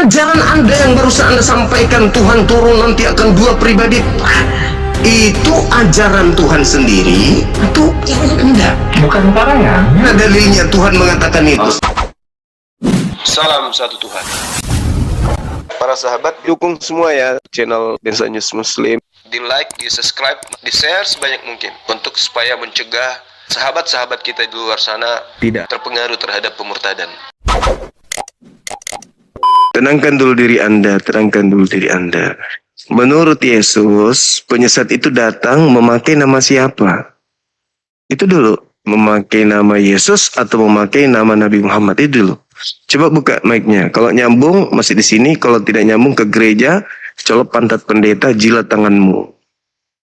Ajaran Anda yang barusan Anda sampaikan, Tuhan turun nanti akan dua pribadi, itu ajaran Tuhan sendiri atau enggak? Bukan karangan. Nah, dalilnya Tuhan mengatakan itu. Salam satu Tuhan. Para sahabat, dukung semua ya channel Bensa News Muslim. Di like, di subscribe, di share sebanyak mungkin untuk supaya mencegah sahabat-sahabat kita di luar sana tidak terpengaruh terhadap pemurtadan. Tenangkan dulu diri Anda, tenangkan dulu diri Anda. Menurut Yesus, penyesat itu datang memakai nama siapa? Itu dulu, memakai nama Yesus atau memakai nama Nabi Muhammad, itu dulu. Coba buka mic-nya. Kalau nyambung masih di sini, kalau tidak nyambung ke gereja, colok pantat pendeta, jilat tanganmu.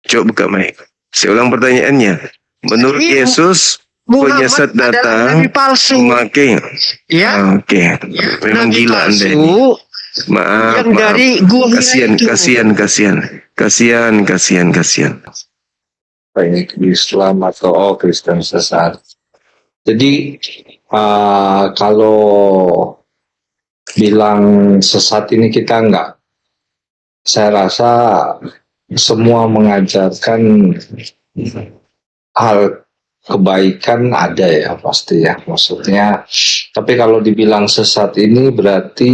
Coba buka mic. Saya ulang pertanyaannya. Menurut Yesus, penyesat datang memakai. Ya. Oke. Memang Nabi gila Anda. palsu Maaf, yang dari gua kasihan. Baik Islam atau Kristen sesat. Jadi kalau bilang sesat ini kita enggak. Saya rasa semua mengajarkan hal kebaikan ada ya pasti ya, maksudnya. Tapi kalau dibilang sesat ini berarti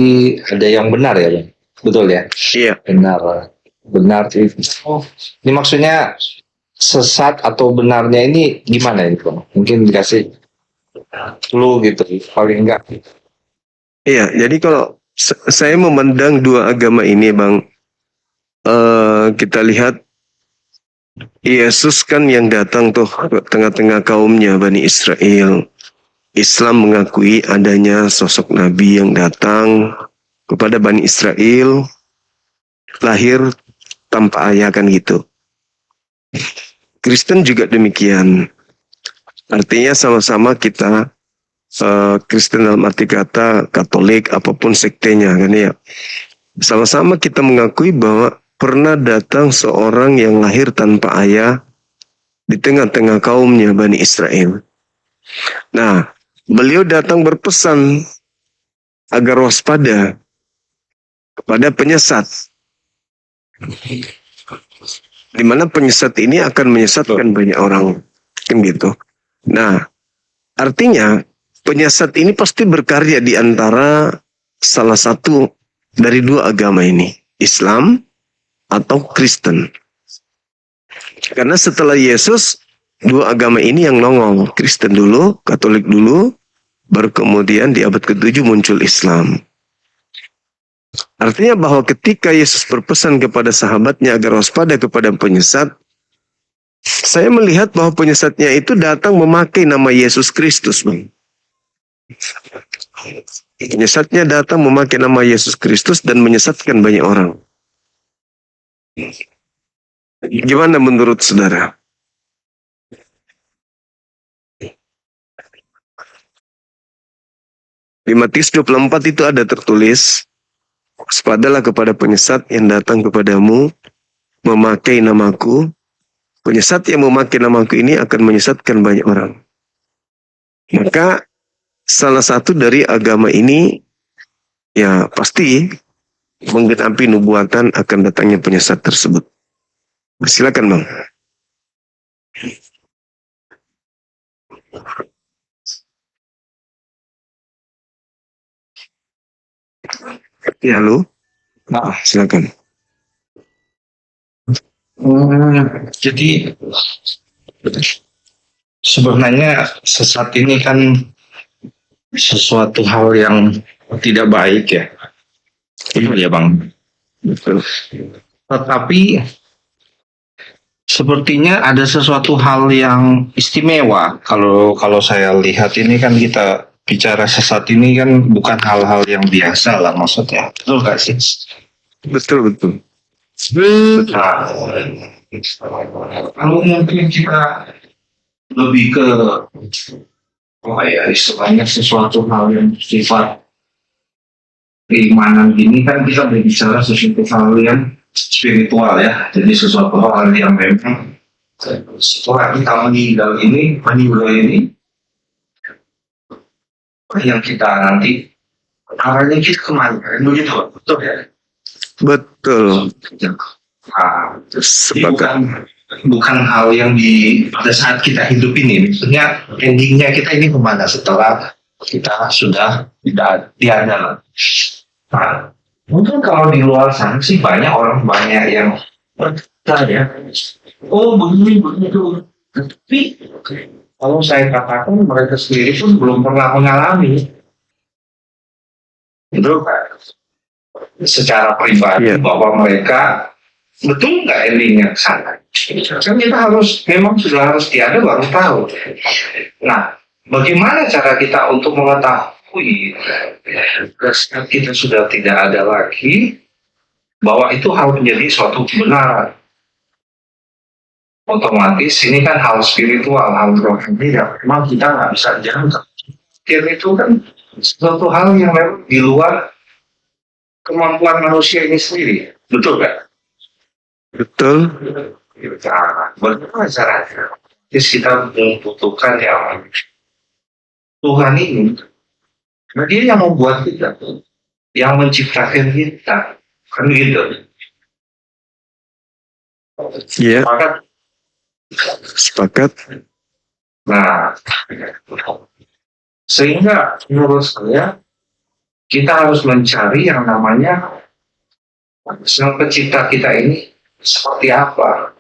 ada yang benar ya, Bang? Betul ya? Iya. Benar itu. Ini maksudnya sesat atau benarnya ini gimana ini, Bang? Mungkin dikasih clue gitu, paling enggak. Iya, jadi kalau saya memandang dua agama ini, Bang, kita lihat Yesus kan yang datang tuh ke tengah-tengah kaumnya Bani Israel. Islam mengakui adanya sosok Nabi yang datang kepada Bani Israel, lahir tanpa ayah kan gitu. Kristen juga demikian. Artinya sama-sama kita Kristen dalam arti kata Katolik apapun sektenya kan ya. Sama-sama kita mengakui bahwa pernah datang seorang yang lahir tanpa ayah di tengah-tengah kaumnya Bani Israel. Nah, beliau datang berpesan agar waspada kepada penyesat. Di mana penyesat ini akan menyesatkan banyak orang. Kan gitu. Nah, artinya penyesat ini pasti berkarya di antara salah satu dari dua agama ini, Islam atau Kristen. Karena setelah Yesus, dua agama ini yang nongol. Kristen dulu, Katolik dulu, baru kemudian di abad ke-7 muncul Islam. Artinya bahwa ketika Yesus berpesan kepada sahabatnya agar waspada kepada penyesat, saya melihat bahwa penyesatnya itu datang memakai nama Yesus Kristus, Bang. Penyesatnya datang memakai nama Yesus Kristus dan menyesatkan banyak orang. Gimana menurut saudara? Di Matius 24 itu ada tertulis, waspadalah kepada penyesat yang datang kepadamu memakai namaku. Penyesat yang memakai namaku ini akan menyesatkan banyak orang. Maka salah satu dari agama ini ya pasti menggenapi nubuatan akan datangnya penyesat tersebut. Silakan, Bang. Ya, halo. Nah, Silakan. jadi sebenarnya sesat ini kan sesuatu hal yang tidak baik ya. Iya Bang. Betul. Tetapi sepertinya ada sesuatu hal yang istimewa. Kalau saya lihat ini kan kita bicara sesat ini kan bukan hal-hal yang biasa lah maksudnya. Betul gak sih? Betul. Nah, kalau mungkin kita lebih ke istilahnya sesuatu hal yang sifat keimanan ini kan kita berbicara sesuatu hal yang spiritual ya. Jadi sesuatu hal yang memang setelah kita meninggal ini yang kita nanti arahnya kita kemana? Begitu, betul ya? Betul. Nah, Sepakat. bukan hal yang pada saat kita hidup ini, maksudnya endingnya kita ini kemana setelah kita sudah tidak tiada. Nah, mungkin kalau di luar sana sih banyak yang percaya, oh begini begitu. Tapi kalau saya katakan mereka sendiri pun belum pernah mengalami itu kan secara pribadi Iya. bahwa mereka betul nggak endingnya ke sana. Kan kita memang sudah harus tiada baru tahu. Nah, bagaimana cara kita untuk mengetahui saat kita sudah tidak ada lagi bahwa itu harus menjadi suatu kebenaran? Otomatis ini kan hal spiritual, hal rohani yang memang kita nggak bisa jangka. Itu kan suatu hal yang memang di luar kemampuan manusia ini sendiri, betul kan? Betul. Nah, bagaimana caranya? Terus kita membutuhkan yang Tuhan ini, karena Dia yang membuat kita, yang menciptakan kita, kan gitu. Iya, Maka, sepakat. nah, sehingga menurut saya kita harus mencari yang namanya Sang Pencipta kita ini seperti apa.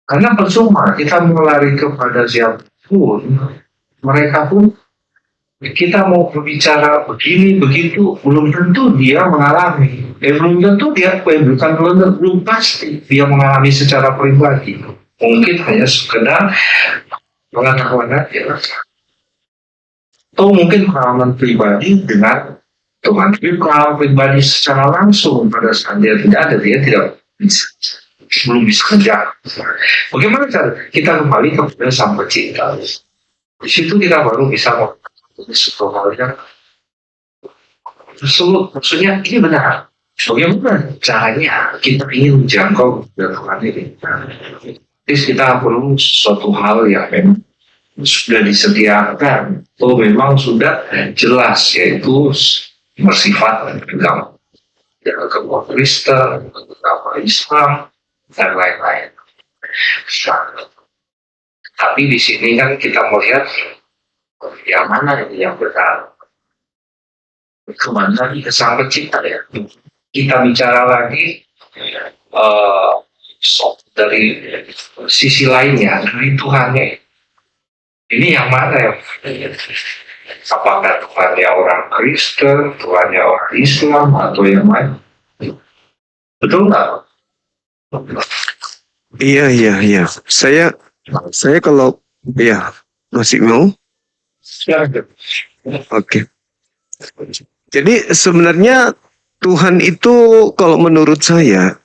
Karena percuma kita melari kepada siapapun, mereka pun kita mau berbicara begini begitu belum tentu dia mengalami. Belum tentu dia belum pasti dia mengalami secara pribadi. Mungkin hanya sekedar pengetahuan aja. Atau mungkin pengalaman pribadi dengan Tuhan. Tapi pengalaman pribadi secara langsung pada saat dia tidak ada, dia tidak bisa. Belum bisa kerja. Bagaimana cara kita kembali kepada Sang Pencipta? Di situ kita baru bisa mengetahui suatu hal yang maksudnya ini benar. Bagaimana caranya kita ingin menjangkau kepada Tuhan ini? Terus kita perlu suatu hal yang memang sudah disediakan atau memang sudah jelas, yaitu bersifat agama Kristen, agama Islam, dan lain-lain. Tapi di sini kan kita melihat yang mana yang benar. Kemana lagi ke Sang Pencipta ya? Kita bicara lagi dari sisi lainnya, dari Tuhannya. Ini yang mana ya? Apakah Tuhannya orang Kristen, Tuhannya orang Islam, atau yang lain? Betul nggak? Iya. Saya kalau ya masih mau. Oke. Jadi sebenarnya Tuhan itu kalau menurut saya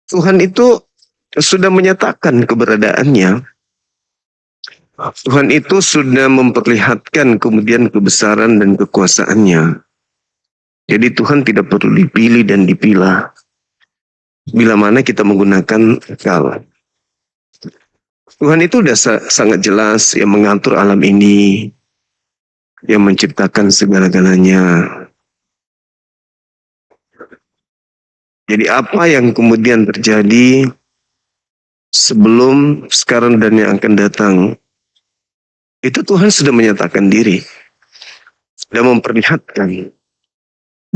Tuhan itu sudah menyatakan keberadaannya. Tuhan itu sudah memperlihatkan kemudian kebesaran dan kekuasaannya. Jadi Tuhan tidak perlu dipilih dan dipilah. Bila mana kita menggunakan akal. Tuhan itu sudah sangat jelas yang mengatur alam ini. Yang menciptakan segala-galanya. Jadi apa yang kemudian terjadi sebelum, sekarang, dan yang akan datang. Itu Tuhan sudah menyatakan diri dan memperlihatkan.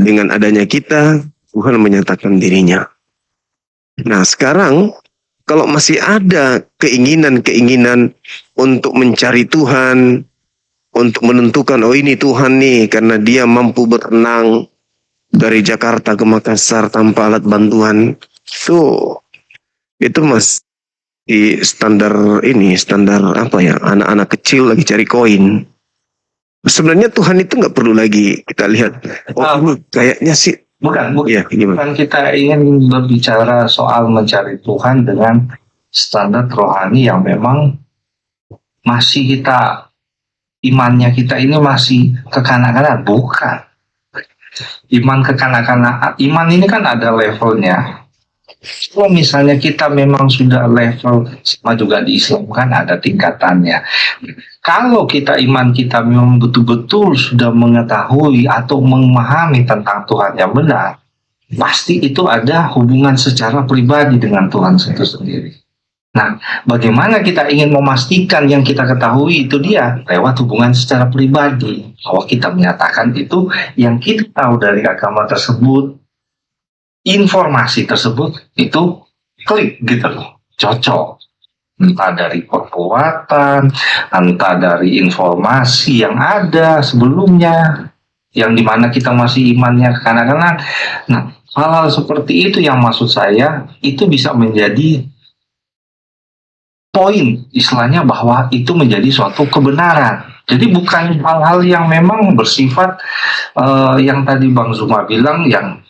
Dengan adanya kita, Tuhan menyatakan dirinya. Nah sekarang, kalau masih ada keinginan-keinginan untuk mencari Tuhan, untuk menentukan, oh ini Tuhan nih, karena dia mampu berenang dari Jakarta ke Makassar tanpa alat bantuan, itu mas di standar apa ya, anak-anak kecil lagi cari koin. Sebenarnya Tuhan itu nggak perlu lagi kita lihat. Kayaknya sih Bukan. ya gimana? Bukan kita ingin berbicara soal mencari Tuhan dengan standar rohani yang memang masih imannya kita ini masih kekanak-kanakan. Bukan. Iman kekanak-kanakan. Iman ini kan ada levelnya. Kalau misalnya kita memang sudah level, sama juga di Islam kan ada tingkatannya. Kalau iman kita memang betul-betul sudah mengetahui atau memahami tentang Tuhan yang benar, pasti itu ada hubungan secara pribadi dengan Tuhan itu sendiri. Nah, bagaimana kita ingin memastikan yang kita ketahui itu dia lewat hubungan secara pribadi, bahwa kita menyatakan itu yang kita tahu dari agama tersebut, informasi tersebut itu klik gitu loh, cocok. Entah dari perbuatan, entah dari informasi yang ada sebelumnya, yang dimana kita masih imannya kanak-kanak. Nah, hal-hal seperti itu yang maksud saya, itu bisa menjadi poin istilahnya bahwa itu menjadi suatu kebenaran. Jadi bukan hal-hal yang memang bersifat yang tadi Bang Zuma bilang yang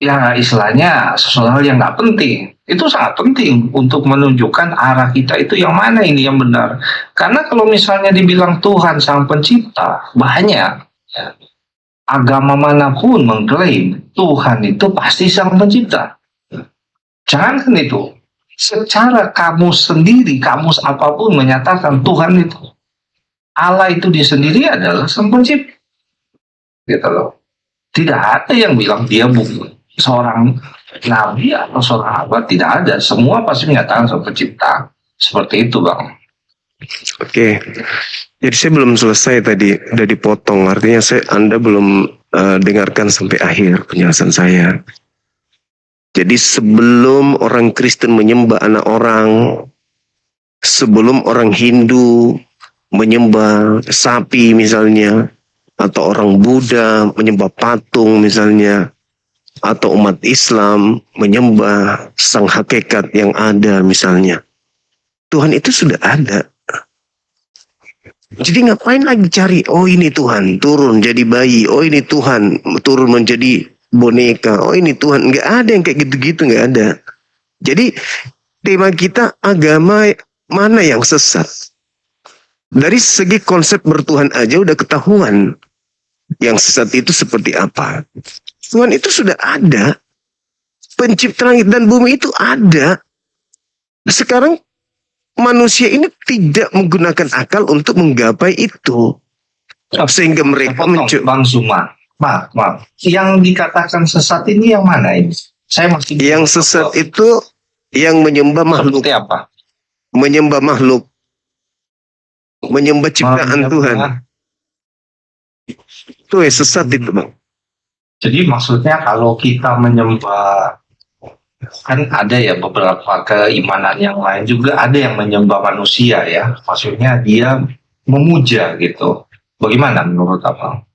ya istilahnya sesuatu hal yang nggak penting. Itu sangat penting untuk menunjukkan arah kita itu yang mana ini yang benar. Karena kalau misalnya dibilang Tuhan Sang Pencipta, banyak agama manapun mengklaim Tuhan itu pasti Sang Pencipta. Jangankan itu, secara kamus sendiri, kamus apapun menyatakan Tuhan itu, Allah itu dia sendiri adalah Sang Pencipta. Gitu loh. Tidak ada yang bilang dia bukan seorang nabi atau seorang apa, tidak ada. Semua pasti menyatakan Sang Pencipta. Seperti itu, Bang. Oke. Jadi saya belum selesai tadi, udah dipotong. Artinya Anda belum dengarkan sampai akhir penjelasan saya. Jadi sebelum orang Kristen menyembah anak orang, sebelum orang Hindu menyembah sapi misalnya, atau orang Buddha menyembah patung misalnya, atau umat Islam menyembah sang hakikat yang ada misalnya, Tuhan itu sudah ada. Jadi ngapain lagi cari, oh ini Tuhan turun jadi bayi, oh ini Tuhan turun menjadi boneka, oh ini Tuhan. Nggak ada yang kayak gitu-gitu, nggak ada. Jadi tema kita agama mana yang sesat. Dari segi konsep bertuhan aja udah ketahuan yang sesat itu seperti apa. Tuhan itu sudah ada. Pencipta langit dan bumi itu ada. Sekarang manusia ini tidak menggunakan akal untuk menggapai itu. Sehingga mereka Bang Zuma, maaf. Yang dikatakan sesat ini yang mana ini? Saya masih yang sesat itu yang menyembah makhluk. Seperti apa? Menyembah makhluk. Menyembah ciptaan Tuhan. Itu sesat itu, Bang. Jadi maksudnya kalau kita menyembah, kan ada ya beberapa keimanan yang lain juga ada yang menyembah manusia ya. Maksudnya dia memuja gitu. Bagaimana menurut Abang?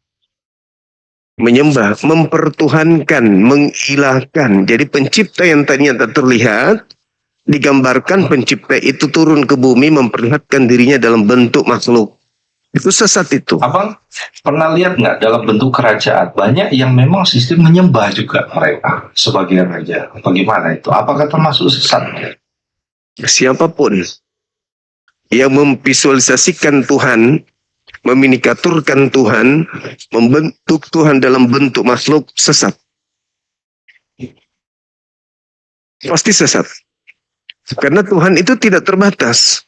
Menyembah, mempertuhankan, mengilahkan. Jadi pencipta yang tadinya tak terlihat, digambarkan pencipta itu turun ke bumi memperlihatkan dirinya dalam bentuk makhluk. Itu sesat itu. Abang pernah lihat nggak dalam bentuk kerajaan banyak yang memang sistem menyembah juga mereka sebagai raja. Bagaimana itu? Apakah termasuk sesat? Siapapun yang memvisualisasikan Tuhan, meminikaturkan Tuhan, membentuk Tuhan dalam bentuk makhluk, sesat. Pasti sesat. Karena Tuhan itu tidak terbatas.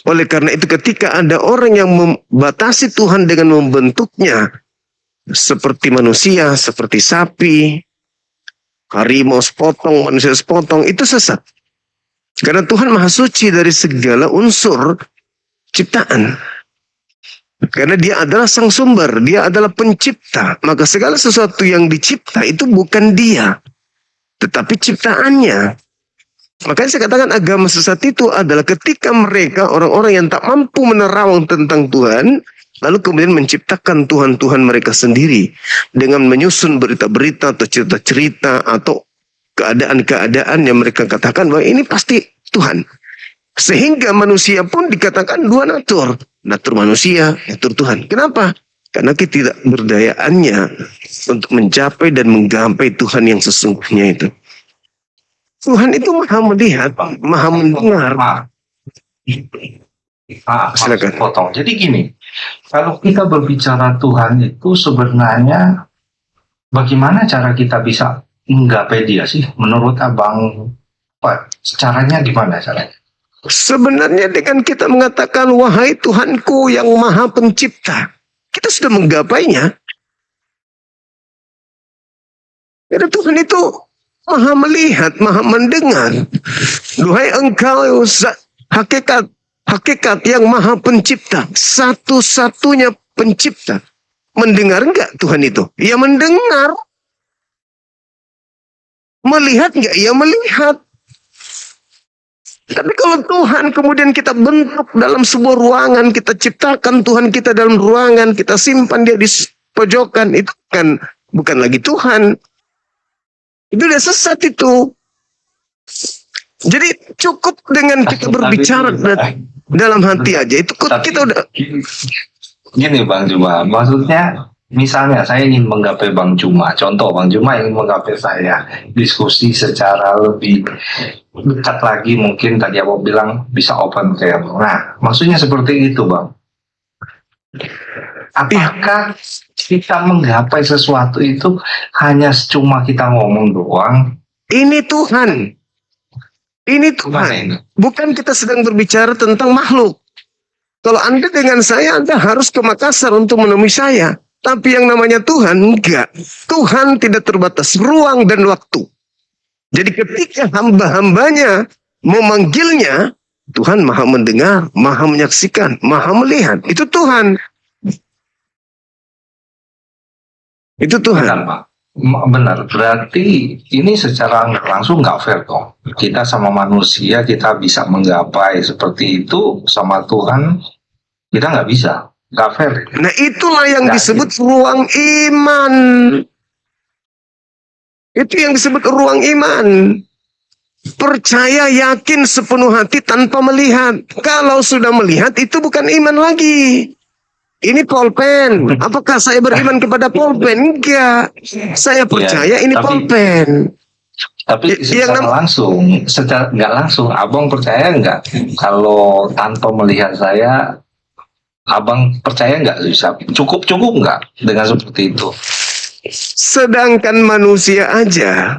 Oleh karena itu ketika ada orang yang membatasi Tuhan dengan membentuknya seperti manusia, seperti sapi, harimau sepotong, manusia sepotong, itu sesat. Karena Tuhan maha suci dari segala unsur ciptaan. Karena dia adalah sang sumber, dia adalah pencipta. Maka segala sesuatu yang dicipta itu bukan dia, tetapi ciptaannya. Makanya saya katakan agama sesat itu adalah ketika mereka orang-orang yang tak mampu menerawang tentang Tuhan, lalu kemudian menciptakan Tuhan-Tuhan mereka sendiri dengan menyusun berita-berita atau cerita-cerita atau keadaan-keadaan yang mereka katakan bahwa ini pasti Tuhan. Sehingga manusia pun dikatakan dua natur. Natur manusia, natur Tuhan. Kenapa? Karena ketidakberdayaannya untuk mencapai dan menggapai Tuhan yang sesungguhnya itu. Tuhan itu maha melihat, maha mendengar. Silakan. Potong. Jadi gini, kalau kita berbicara Tuhan itu sebenarnya bagaimana cara kita bisa menggapai dia sih? Menurut abang, apa caranya gimana caranya? Sebenarnya dengan kita mengatakan, wahai Tuhanku yang maha pencipta, kita sudah menggapainya. Karena Tuhan itu maha melihat, maha mendengar. Duhai engkau hakikat yang maha pencipta, satu-satunya pencipta. Mendengar enggak Tuhan itu? Ya mendengar. Melihat enggak? Ya melihat. Tapi kalau Tuhan kemudian kita bentuk dalam sebuah ruangan, kita ciptakan Tuhan kita dalam ruangan, kita simpan dia di pojokan, itu kan bukan lagi Tuhan. Itu udah sesat itu. Jadi cukup dengan kita berbicara dalam hati aja, itu kita udah. Gini Bang Juma, maksudnya misalnya saya ingin menggapai Bang Juma, contoh Bang Juma ingin menggapai saya, diskusi secara lebih dekat lagi, mungkin tadi Abang bilang bisa open kayak Abang. Nah, maksudnya seperti itu Bang. Apakah kita menggapai sesuatu itu hanya cuma kita ngomong doang? Ini Tuhan. Ini Tuhan. Bukan kita sedang berbicara tentang makhluk. Kalau Anda dengan saya, Anda harus ke Makassar untuk menemui saya. Tapi yang namanya Tuhan, enggak. Tuhan tidak terbatas ruang dan waktu. Jadi ketika hamba-hambanya memanggilnya, Tuhan maha mendengar, maha menyaksikan, maha melihat. Itu Tuhan. Itu Tuhan. Benar Pak. Benar. Berarti ini secara langsung nggak fair dong. Kita sama manusia kita bisa menggapai seperti itu, sama Tuhan kita nggak bisa. Nggak fair. Nah itulah yang disebut ruang iman. Itu yang disebut ruang iman. Percaya, yakin sepenuh hati tanpa melihat. Kalau sudah melihat itu bukan iman lagi. Ini pulpen. Apakah saya beriman kepada pulpen? Enggak. Saya percaya ini pulpen. Tapi secara nggak langsung, abang percaya nggak kalau tanpa melihat saya, abang percaya nggak bisa? Cukup nggak dengan seperti itu? Sedangkan manusia aja,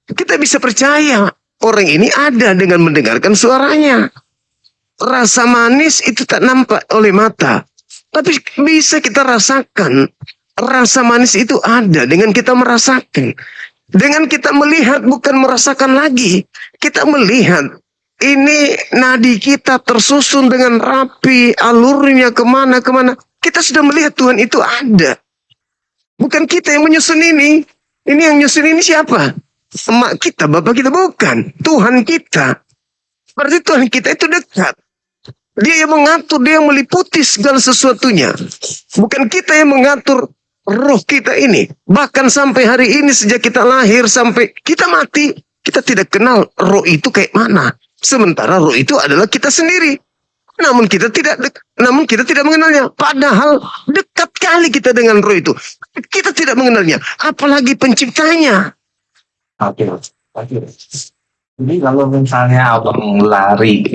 kita bisa percaya orang ini ada dengan mendengarkan suaranya. Rasa manis itu tak nampak oleh mata, tapi bisa kita rasakan. Rasa manis itu ada dengan kita merasakan. Dengan kita melihat, bukan merasakan lagi. Kita melihat, ini nadi kita tersusun dengan rapi, alurnya kemana-kemana. Kita sudah melihat Tuhan itu ada. Bukan kita yang menyusun ini. Ini yang menyusun ini siapa? Emak kita, bapak kita, bukan. Tuhan kita. Berarti Tuhan kita itu dekat. Dia yang mengatur, dia yang meliputi segala sesuatunya. Bukan kita yang mengatur roh kita ini. Bahkan sampai hari ini, sejak kita lahir sampai kita mati, kita tidak kenal roh itu kayak mana. Sementara roh itu adalah kita sendiri. Namun kita tidak mengenalnya. Padahal dekat kali kita dengan roh itu. Kita tidak mengenalnya. Apalagi penciptanya. Oke. Jadi kalau misalnya abang lari,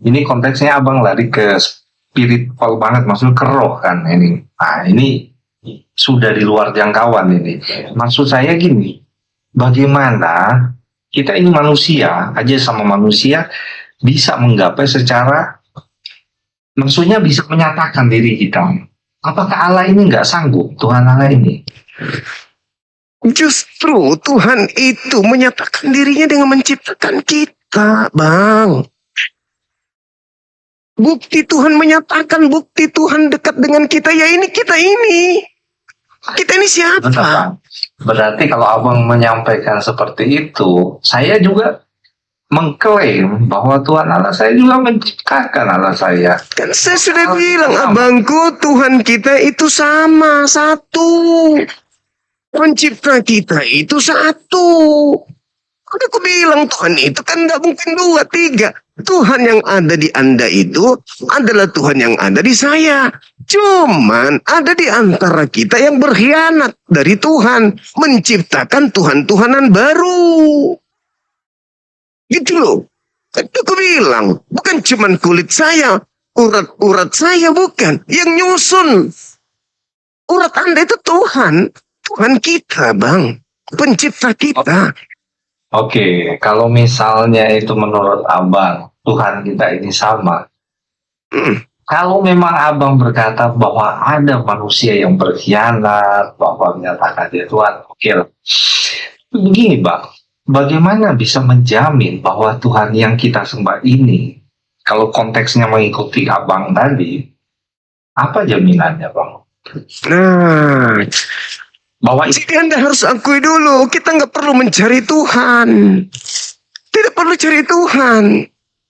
ini konteksnya abang lari ke spiritual banget, maksudnya ke roh kan ini. Nah ini sudah di luar jangkauan ini. Maksud saya gini, bagaimana kita ini manusia aja sama manusia bisa menggapai secara, maksudnya bisa menyatakan diri kita. Apakah Allah ini nggak sanggup, Tuhan Allah ini? Justru Tuhan itu menyatakan dirinya dengan menciptakan kita, Bang. Bukti Tuhan menyatakan, bukti Tuhan dekat dengan kita, ya ini kita ini. Kita ini siapa? Benar, berarti kalau abang menyampaikan seperti itu, saya juga mengklaim bahwa Tuhan Allah saya juga menciptakan Allah saya. Kan saya sudah bilang, abangku, Tuhan kita itu sama, satu. Pencipta kita itu satu. Udah aku bilang Tuhan itu kan gak mungkin dua, tiga. Tuhan yang ada di Anda itu adalah Tuhan yang ada di saya. Cuman ada di antara kita yang berkhianat dari Tuhan. Menciptakan Tuhan-Tuhanan baru. Gitu loh. Itu aku bilang. Bukan cuman kulit saya. Urat-urat saya bukan. Yang nyusun. Urat Anda itu Tuhan. Tuhan kita, Bang. Pencipta kita. Oke, kalau misalnya itu menurut abang, Tuhan kita ini sama. Hmm. Kalau memang abang berkata bahwa ada manusia yang berkhianat, bahwa menyatakan dia Tuhan, oke lah. Begini bang, bagaimana bisa menjamin bahwa Tuhan yang kita sembah ini, kalau konteksnya mengikuti abang tadi, apa jaminannya bang? Nah, Bahwa jadi Anda harus akui dulu, kita nggak perlu mencari Tuhan. Tidak perlu cari Tuhan.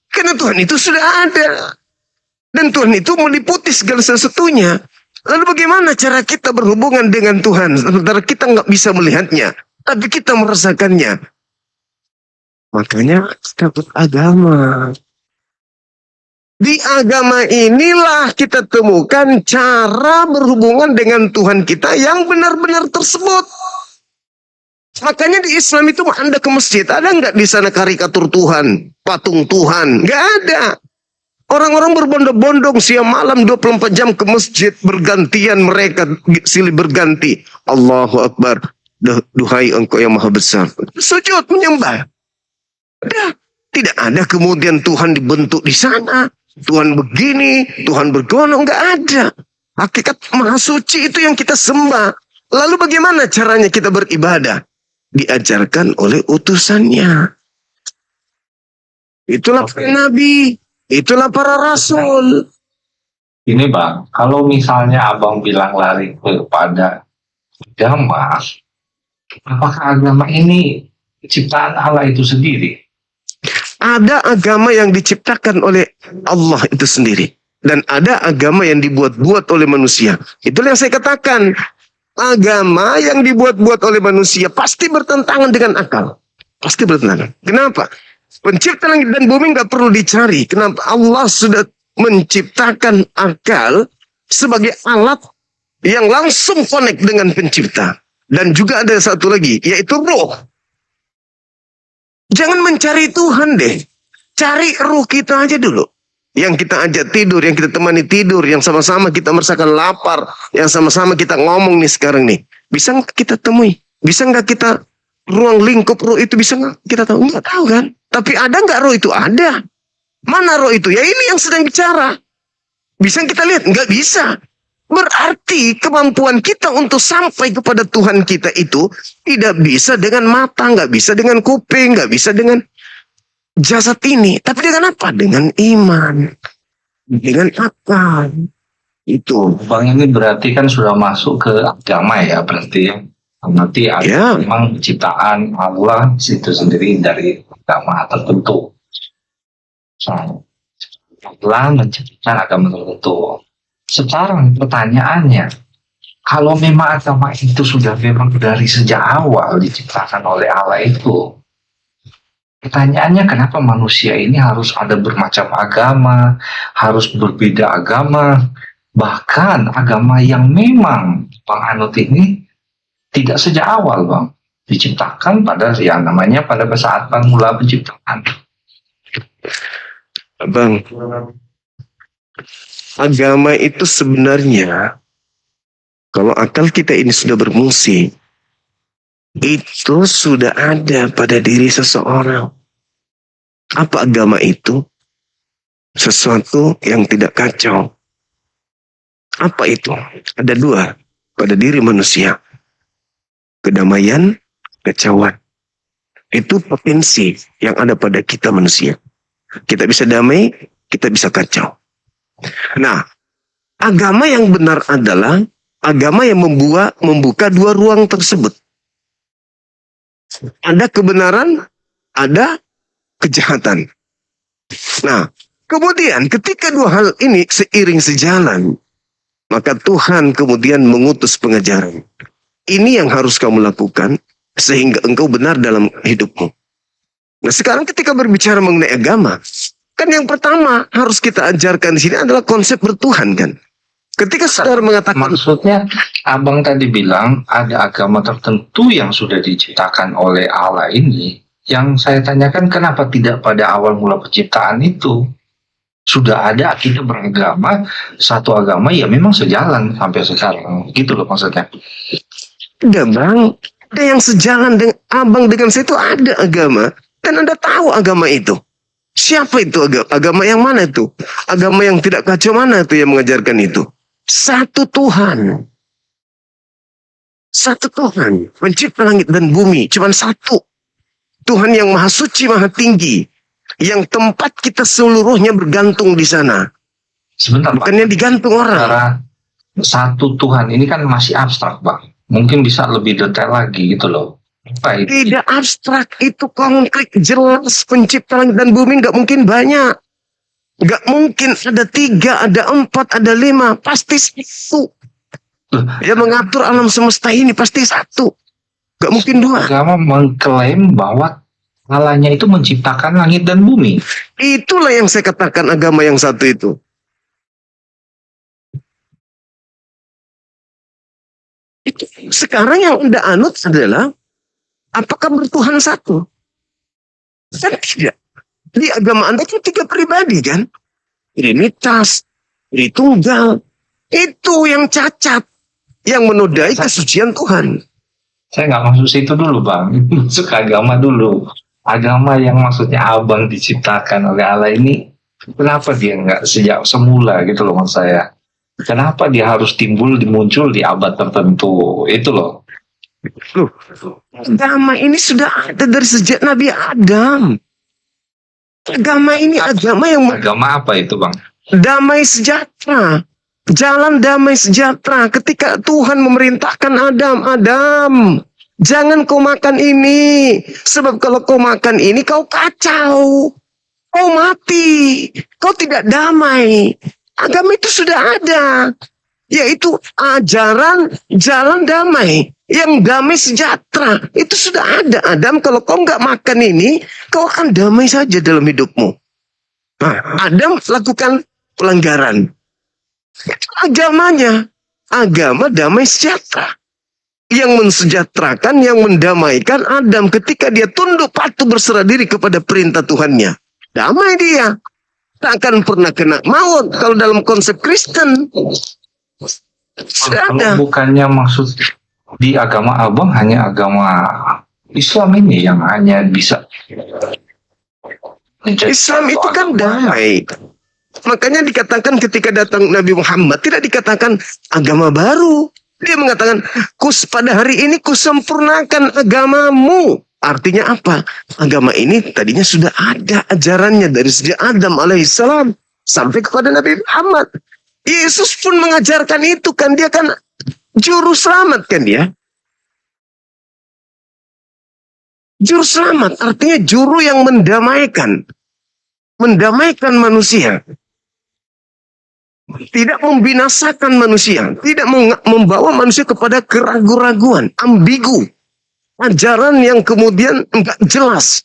Karena Tuhan itu sudah ada. Dan Tuhan itu meliputi segala sesuatunya. Lalu bagaimana cara kita berhubungan dengan Tuhan? Sementara kita nggak bisa melihatnya. Tapi kita merasakannya. Makanya kita beragama. Di agama inilah kita temukan cara berhubungan dengan Tuhan kita yang benar-benar tersebut. Makanya di Islam itu Anda ke masjid, ada nggak di sana karikatur Tuhan, patung Tuhan? Nggak ada. Orang-orang berbondong-bondong siang malam 24 jam ke masjid, bergantian mereka silih berganti. Allahu Akbar. Duhai engkau yang maha besar. Sujud menyembah. Udah. Tidak ada kemudian Tuhan dibentuk di sana. Tuhan begini, Tuhan bergono, nggak ada. Hakikat maha suci itu yang kita sembah. Lalu bagaimana caranya kita beribadah? Diajarkan oleh utusannya. Itulah para nabi, itulah para rasul. ini bang, kalau misalnya abang bilang lari kepada agama, apakah agama ini ciptaan Allah itu sendiri? Ada agama yang diciptakan oleh Allah itu sendiri. Dan ada agama yang dibuat-buat oleh manusia. Itulah yang saya katakan. Agama yang dibuat-buat oleh manusia pasti bertentangan dengan akal. Pasti bertentangan. Kenapa? Pencipta langit dan bumi nggak perlu dicari. Kenapa? Allah sudah menciptakan akal sebagai alat yang langsung connect dengan pencipta. Dan juga ada satu lagi, yaitu roh. Jangan mencari Tuhan deh. Cari ruh kita aja dulu. Yang kita ajak tidur, yang kita temani tidur, yang sama-sama kita merasakan lapar, yang sama-sama kita ngomong nih sekarang nih. Bisa nggak kita temui? Bisa nggak kita ruang lingkup roh itu bisa nggak kita tahu? Nggak tahu kan? Tapi ada nggak roh itu? Ada. Mana roh itu? Ya ini yang sedang bicara. Bisa kita lihat? Nggak bisa. Berarti kemampuan kita untuk sampai kepada Tuhan kita itu tidak bisa dengan mata, nggak bisa dengan kuping, nggak bisa dengan jasad ini. Tapi dengan apa? Dengan iman. Dengan akal. Itu. Bang ini berarti kan sudah masuk ke agama ya berarti ya. Nanti ada Ya. memang ciptaan Allah itu sendiri dari agama tertentu. Allah menciptakan agama tertentu. Sekarang pertanyaannya, kalau memang agama itu sudah memang dari sejak awal diciptakan oleh Allah itu, pertanyaannya kenapa manusia ini harus ada bermacam agama, harus berbeda agama, bahkan agama yang memang Bang Anut ini tidak sejak awal Bang, diciptakan pada yang namanya pada saat Bang mula penciptaan. Bang, agama itu sebenarnya, kalau akal kita ini sudah berfungsi, itu sudah ada pada diri seseorang. Apa agama itu? Sesuatu yang tidak kacau. Apa itu? Ada dua pada diri manusia. Kedamaian, kekacauan. Itu potensi yang ada pada kita manusia. Kita bisa damai, kita bisa kacau. Nah, agama yang benar adalah agama yang membuka dua ruang tersebut. Ada kebenaran, ada kejahatan. Nah, kemudian ketika dua hal ini seiring sejalan, maka Tuhan kemudian mengutus pengajaran. Ini yang harus kamu lakukan sehingga engkau benar dalam hidupmu. Nah, sekarang ketika berbicara mengenai agama, kan yang pertama harus kita ajarkan di sini adalah konsep bertuhan kan. Ketika saudara mengatakan, Maksudnya abang tadi bilang ada agama tertentu yang sudah diciptakan oleh Allah ini. Yang saya tanyakan kenapa tidak pada awal mula penciptaan itu sudah ada kita beragama, satu agama ya memang sejalan sampai sekarang gitu loh maksudnya. Ada bang. Ada yang sejalan dengan abang dengan saya itu ada agama. Dan Anda tahu agama itu. Siapa itu agama? Agama yang mana itu? Agama yang tidak kacau mana itu yang mengajarkan itu? Satu Tuhan. Satu Tuhan. Pencipta langit dan bumi. Cuma satu. Tuhan yang maha suci, maha tinggi. Yang tempat kita seluruhnya bergantung di sana. Sebentar, Pak. Bukannya digantung orang. Cara satu Tuhan ini kan masih abstrak, Bang. Mungkin bisa lebih detail lagi gitu loh. Apa itu? Tidak abstrak, itu konkret, jelas. Pencipta langit dan bumi nggak mungkin banyak. Nggak mungkin ada 3, ada 4, ada 5. Pasti satu. Yang mengatur alam semesta ini pasti satu. Nggak mungkin 2. Agama mengklaim bahwa Allahnya itu menciptakan langit dan bumi. Itulah yang saya katakan agama yang satu itu. Sekarang yang Anda anut adalah apakah bertuhan satu? Kan tidak. Di agama Anda itu 3 pribadi kan? Trinitas, Tritunggal. Itu yang cacat. Yang menodai kesucian Tuhan. Saya nggak masuk situ dulu, Bang. Masuk ke agama dulu. Agama yang maksudnya abang diciptakan oleh Allah ini, kenapa dia nggak sejak semula gitu loh maksud saya. Kenapa dia harus muncul di abad tertentu? Itu loh. Loh, agama ini sudah ada dari sejak Nabi Adam. Agama ini agama yang Agama apa itu, Bang? damai sejahtera. Jalan damai sejahtera. Ketika Tuhan memerintahkan Adam, jangan kau makan ini. Sebab kalau kau makan ini, kau kacau. Kau mati. Kau tidak damai. Agama itu sudah ada. Yaitu ajaran jalan damai. Yang damai sejahtera. Itu sudah ada. Adam, kalau kau nggak makan ini, kau akan damai saja dalam hidupmu. Nah, Adam lakukan pelanggaran. Itu agamanya. Agama damai sejahtera. Yang mensejahterakan, yang mendamaikan Adam ketika dia tunduk patuh berserah diri kepada perintah Tuhannya. Damai dia. Tak akan pernah kena maut kalau dalam konsep Kristen. Sudah ada. Kalau bukannya maksud di agama abang hanya agama Islam ini yang hanya bisa. Islam itu kan damai. Makanya dikatakan ketika datang Nabi Muhammad, tidak dikatakan agama baru. Dia mengatakan, pada hari ini kusempurnakan agamamu. Artinya apa? Agama ini tadinya sudah ada ajarannya dari sejak Adam alaihissalam sampai kepada Nabi Muhammad. Yesus pun mengajarkan itu kan. Dia kan juru selamat kan dia. Juru selamat artinya juru yang mendamaikan. Mendamaikan manusia. Tidak membinasakan manusia. Tidak membawa manusia kepada keraguan-raguan. Ambigu. Ajaran yang kemudian enggak jelas.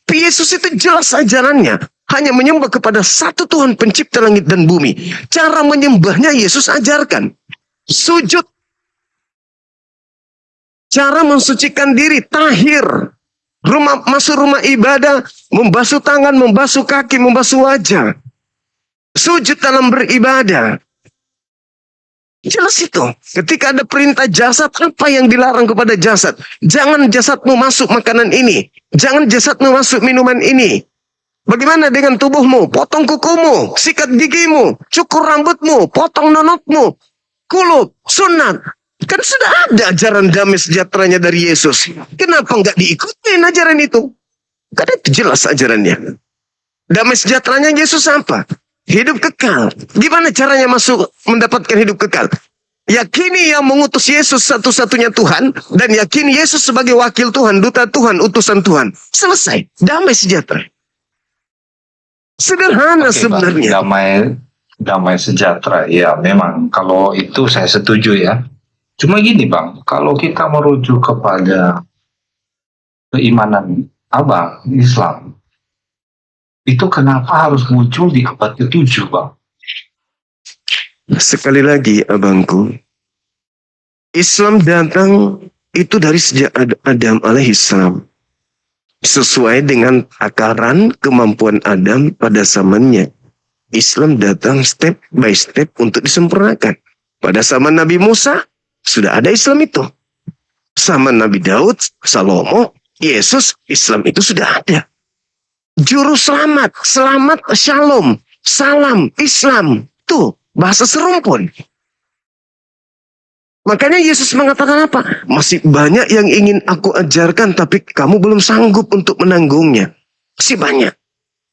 Tapi Yesus itu jelas ajarannya. Hanya menyembah kepada satu Tuhan pencipta langit dan bumi. Cara menyembahnya Yesus ajarkan. Sujud. Cara mensucikan diri. Tahir. Masuk rumah ibadah. Membasuh tangan, membasuh kaki, membasuh wajah. Sujud dalam beribadah. Jelas itu. Ketika ada perintah jasad, apa yang dilarang kepada jasad? Jangan jasadmu masuk makanan ini. Jangan jasadmu masuk minuman ini. Bagaimana dengan tubuhmu? Potong kukumu, sikat gigimu, cukur rambutmu, potong nonotmu, kulub, sunat. Kan sudah ada ajaran damai sejahteranya dari Yesus. Kenapa nggak diikutin ajaran itu? Karena itu jelas ajarannya. Damai sejahteranya Yesus apa? Hidup kekal. Gimana caranya mendapatkan hidup kekal? Yakini yang mengutus Yesus satu-satunya Tuhan. Dan yakini Yesus sebagai wakil Tuhan, duta Tuhan, utusan Tuhan. Selesai. Damai sejahtera. Sederhana sebenarnya. Damai sejahtera. Ya memang kalau itu saya setuju ya. Cuma gini Bang. Kalau kita merujuk kepada keimanan abang Islam. Itu kenapa harus muncul di abad ke-7, Bang? Sekali lagi, abangku. Islam datang itu dari sejak Adam alaihissalam. Sesuai dengan takaran kemampuan Adam pada zamannya. Islam datang step by step untuk disempurnakan. Pada zaman Nabi Musa, sudah ada Islam itu. zaman Nabi Daud, Salomo, Yesus, Islam itu sudah ada. Juru selamat, selamat, shalom, salam, Islam. Tuh, bahasa serumpun. Makanya Yesus mengatakan apa? Masih banyak yang ingin aku ajarkan, tapi kamu belum sanggup untuk menanggungnya. Masih banyak.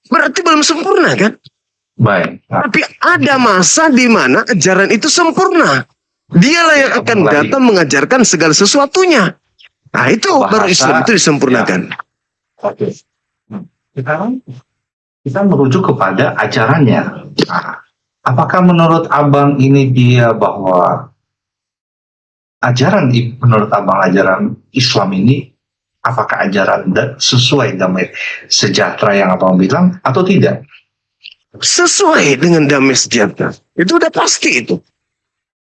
Berarti belum sempurna kan? Baik. Tapi ada masa di mana ajaran itu sempurna. Dialah yang akan datang mengajarkan segala sesuatunya. Nah itu baru Islam itu disempurnakan. Oke. Sekarang kita merujuk kepada ajarannya. Nah, apakah menurut Abang ini dia bahwa menurut Abang ajaran Islam ini apakah ajaran sesuai damai sejahtera yang Abang bilang atau tidak? Sesuai dengan damai sejahtera. Itu udah pasti itu.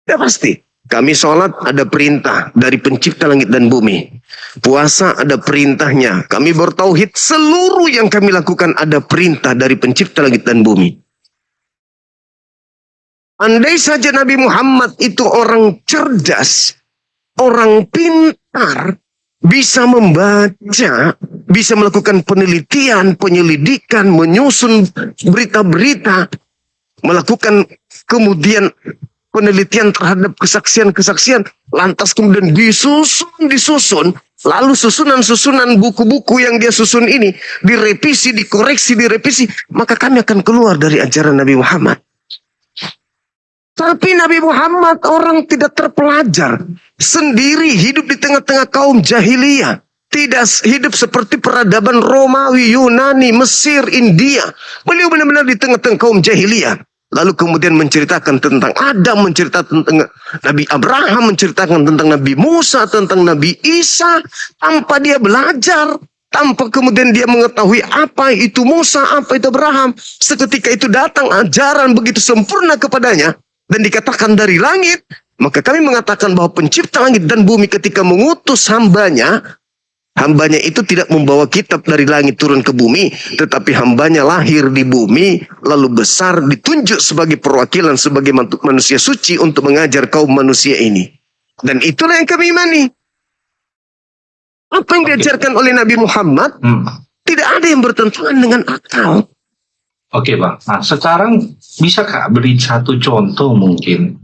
Udah pasti. Kami sholat ada perintah dari pencipta langit dan bumi. Puasa ada perintahnya. Kami bertauhid, seluruh yang kami lakukan ada perintah dari pencipta langit dan bumi. Andai saja Nabi Muhammad itu orang cerdas, orang pintar, bisa membaca, bisa melakukan penelitian, penyelidikan, menyusun berita-berita, melakukan kemudian penelitian terhadap kesaksian-kesaksian, lantas kemudian disusun, lalu susunan-susunan buku-buku yang dia susun ini, direvisi, dikoreksi, direvisi, maka kami akan keluar dari ajaran Nabi Muhammad. Tapi Nabi Muhammad orang tidak terpelajar, sendiri hidup di tengah-tengah kaum jahiliyah. Tidak hidup seperti peradaban Romawi, Yunani, Mesir, India. Beliau benar-benar di tengah-tengah kaum jahiliyah. Lalu kemudian menceritakan tentang Adam, menceritakan tentang Nabi Abraham, menceritakan tentang Nabi Musa, tentang Nabi Isa. Tanpa dia belajar, tanpa kemudian dia mengetahui apa itu Musa, apa itu Abraham. Seketika itu datang ajaran begitu sempurna kepadanya. Dan dikatakan dari langit, maka kami mengatakan bahwa pencipta langit dan bumi ketika mengutus hambanya itu tidak membawa kitab dari langit turun ke bumi, tetapi hambanya lahir di bumi, lalu besar, ditunjuk sebagai perwakilan, sebagai manusia suci untuk mengajar kaum manusia ini. Dan itulah yang kami imani. Apa yang diajarkan oleh Nabi Muhammad, tidak ada yang bertentangan dengan akal. Oke Bang, nah sekarang bisa Kak beri satu contoh mungkin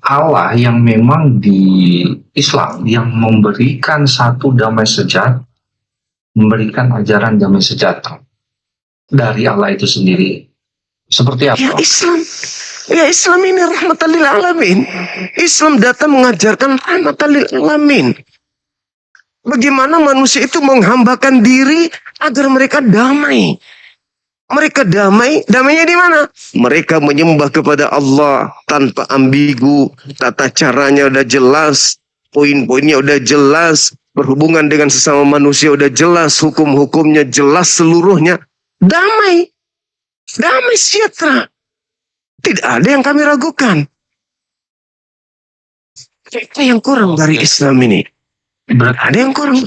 Allah yang memang di Islam yang memberikan satu damai sejahtera, memberikan ajaran damai sejahtera dari Allah itu sendiri. Seperti apa? Ya Islam ini rahmatan lil alamin. Islam datang mengajarkan rahmatan lil alamin. Bagaimana manusia itu menghambakan diri agar mereka damai. Mereka damainya di mana? Mereka menyembah kepada Allah tanpa ambigu, tata caranya udah jelas, poin-poinnya udah jelas, berhubungan dengan sesama manusia udah jelas, hukum-hukumnya jelas seluruhnya. Damai sejahtera. Tidak ada yang kami ragukan. Apa yang kurang dari Islam ini? Ada yang kurang.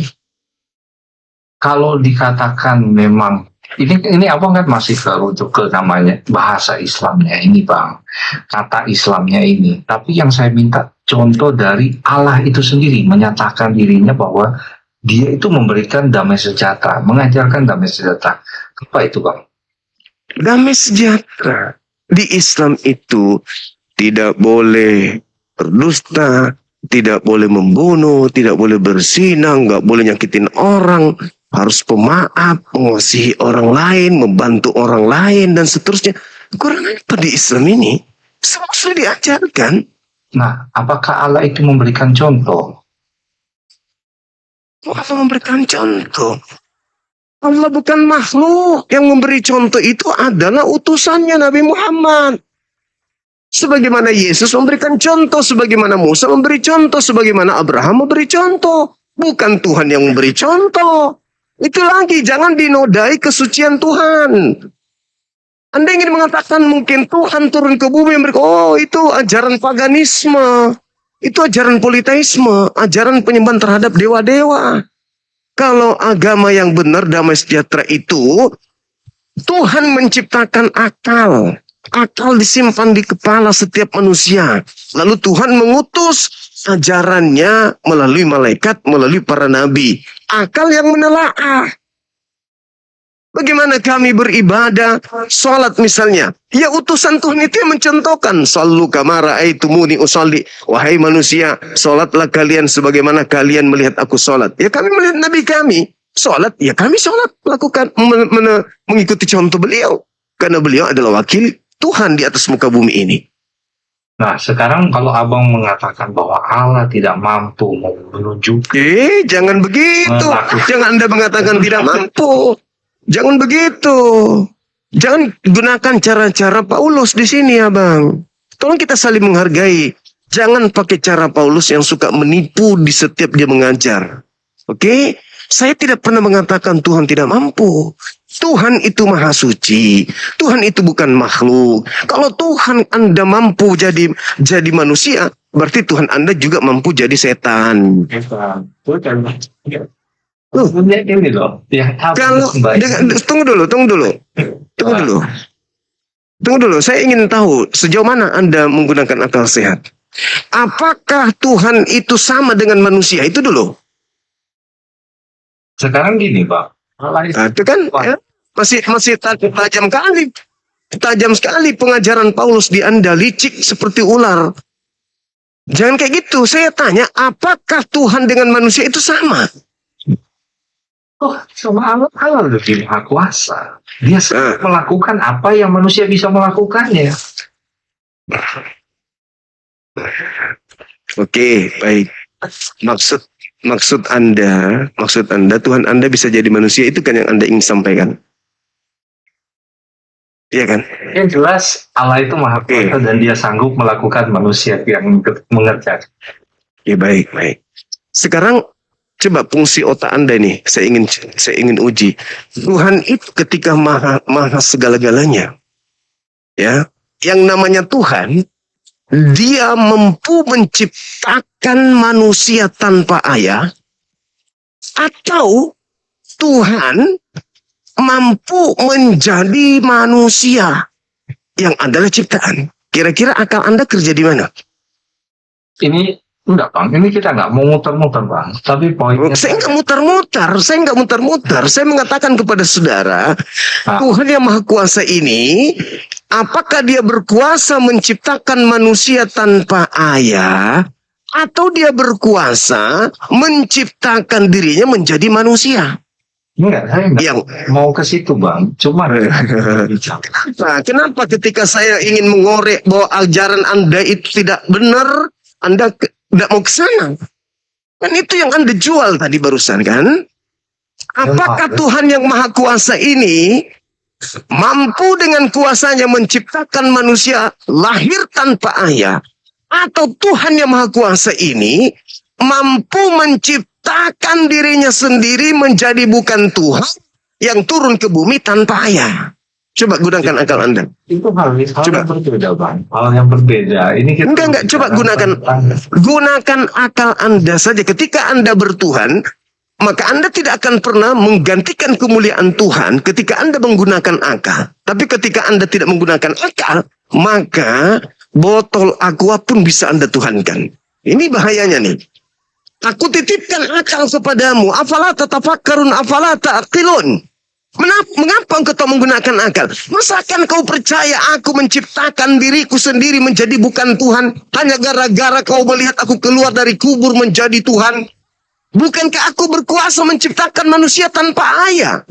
Kalau dikatakan memang ini abang kan masih rujuk ke namanya bahasa Islamnya ini Bang, kata Islamnya ini. Tapi yang saya minta contoh dari Allah itu sendiri menyatakan dirinya bahwa dia itu memberikan damai sejahtera, mengajarkan damai sejahtera. Apa itu Bang? Damai sejahtera di Islam itu tidak boleh berdusta, tidak boleh membunuh, tidak boleh berzina, nggak boleh nyakitin orang. Harus pemaaf, mengasihi orang lain, membantu orang lain, dan seterusnya. Kurang apa di Islam ini? Semua sudah diajarkan. Nah, apakah Allah itu memberikan contoh? Allah memberikan contoh. Allah bukan makhluk. Yang memberi contoh itu adalah utusannya Nabi Muhammad. Sebagaimana Yesus memberikan contoh, sebagaimana Musa memberi contoh, sebagaimana Abraham memberi contoh. Bukan Tuhan yang memberi contoh. Itu lagi, jangan dinodai kesucian Tuhan. Anda ingin mengatakan mungkin Tuhan turun ke bumi, itu ajaran paganisme. Itu ajaran politeisme, ajaran penyembahan terhadap dewa-dewa. Kalau agama yang benar, damai sejahtera itu, Tuhan menciptakan akal. Akal disimpan di kepala setiap manusia. Lalu Tuhan mengutus ajarannya melalui malaikat, melalui para nabi. Akal yang menelaah. Bagaimana kami beribadah, sholat misalnya. Ya utusan Tuhan itu yang mencontohkan. Sallu kama ra'aitumuni usalli. Wahai manusia, sholatlah kalian sebagaimana kalian melihat aku sholat. Ya kami melihat Nabi kami. Sholat, ya kami sholat. Lakukan, mengikuti contoh beliau. Karena beliau adalah wakil Tuhan di atas muka bumi ini. Nah, sekarang kalau abang mengatakan bahwa Allah tidak mampu menunjukkan, Jangan begitu. Melakukan. Jangan Anda mengatakan tidak mampu. Jangan begitu. Jangan gunakan cara-cara Paulus di sini, Abang. Tolong kita saling menghargai. Jangan pakai cara Paulus yang suka menipu di setiap dia mengajar. Oke? Saya tidak pernah mengatakan Tuhan tidak mampu. Tuhan itu maha suci. Tuhan itu bukan makhluk. Kalau Tuhan Anda mampu jadi manusia, berarti Tuhan Anda juga mampu jadi setan. ini loh, yang Kalau tunggu dulu. Saya ingin tahu sejauh mana Anda menggunakan akal sehat. Apakah Tuhan itu sama dengan manusia? Itu dulu. sekarang gini, Pak. Nah, itu kan ya, masih tajam sekali pengajaran Paulus di Anda, licik seperti ular. Jangan kayak gitu. Saya tanya, apakah Tuhan dengan manusia itu sama? Oh, sama Allah lebih maha kuasa. Dia melakukan apa yang manusia bisa melakukannya. Oke, baik. Maksud Anda Tuhan Anda bisa jadi manusia, itu kan yang Anda ingin sampaikan. Iya kan? Yang jelas Allah itu maha kuasa dan dia sanggup melakukan manusia yang mengerjakan. Ya, baik. Sekarang coba fungsi otak Anda nih, saya ingin uji. Tuhan itu ketika maha segala-galanya. Ya, yang namanya Tuhan, dia mampu menciptakan manusia tanpa ayah, atau Tuhan mampu menjadi manusia yang adalah ciptaan. Kira-kira akal Anda kerja di mana? Ini enggak, Bang. Ini kita nggak mau muter-muter, Bang. Tapi poinnya... Saya nggak muter-muter. Saya mengatakan kepada saudara, Tuhan yang Maha Kuasa ini, apakah dia berkuasa menciptakan manusia tanpa ayah, atau dia berkuasa menciptakan dirinya menjadi manusia? Enggak, saya enggak mau ke situ, Bang. Cuma kenapa ketika saya ingin mengorek bahwa ajaran Anda itu tidak benar, Anda tidak mau ke sana? Kan itu yang Anda jual tadi barusan, kan? Apakah Tuhan yang Maha Kuasa ini mampu dengan kuasanya menciptakan manusia lahir tanpa ayah? Atau Tuhan yang Maha Kuasa ini mampu menciptakan dirinya sendiri menjadi bukan Tuhan yang turun ke bumi tanpa ayah? Coba gunakan akal Anda. Itu hal yang berbeda, Bang. Hal yang berbeda. Ini kita enggak. Coba gunakan akal Anda saja. Ketika Anda bertuhan, maka Anda tidak akan pernah menggantikan kemuliaan Tuhan ketika Anda menggunakan akal. Tapi ketika Anda tidak menggunakan akal, maka botol aqua pun bisa Anda tuhankan. Ini bahayanya nih. Aku titipkan akal kepadamu. Afala tatafakkarun, afala ta'qilun. Mengapa engkau tak menggunakan akal? Masakan kau percaya aku menciptakan diriku sendiri menjadi bukan Tuhan hanya gara-gara kau melihat aku keluar dari kubur menjadi Tuhan? Bukankah aku berkuasa menciptakan manusia tanpa ayah?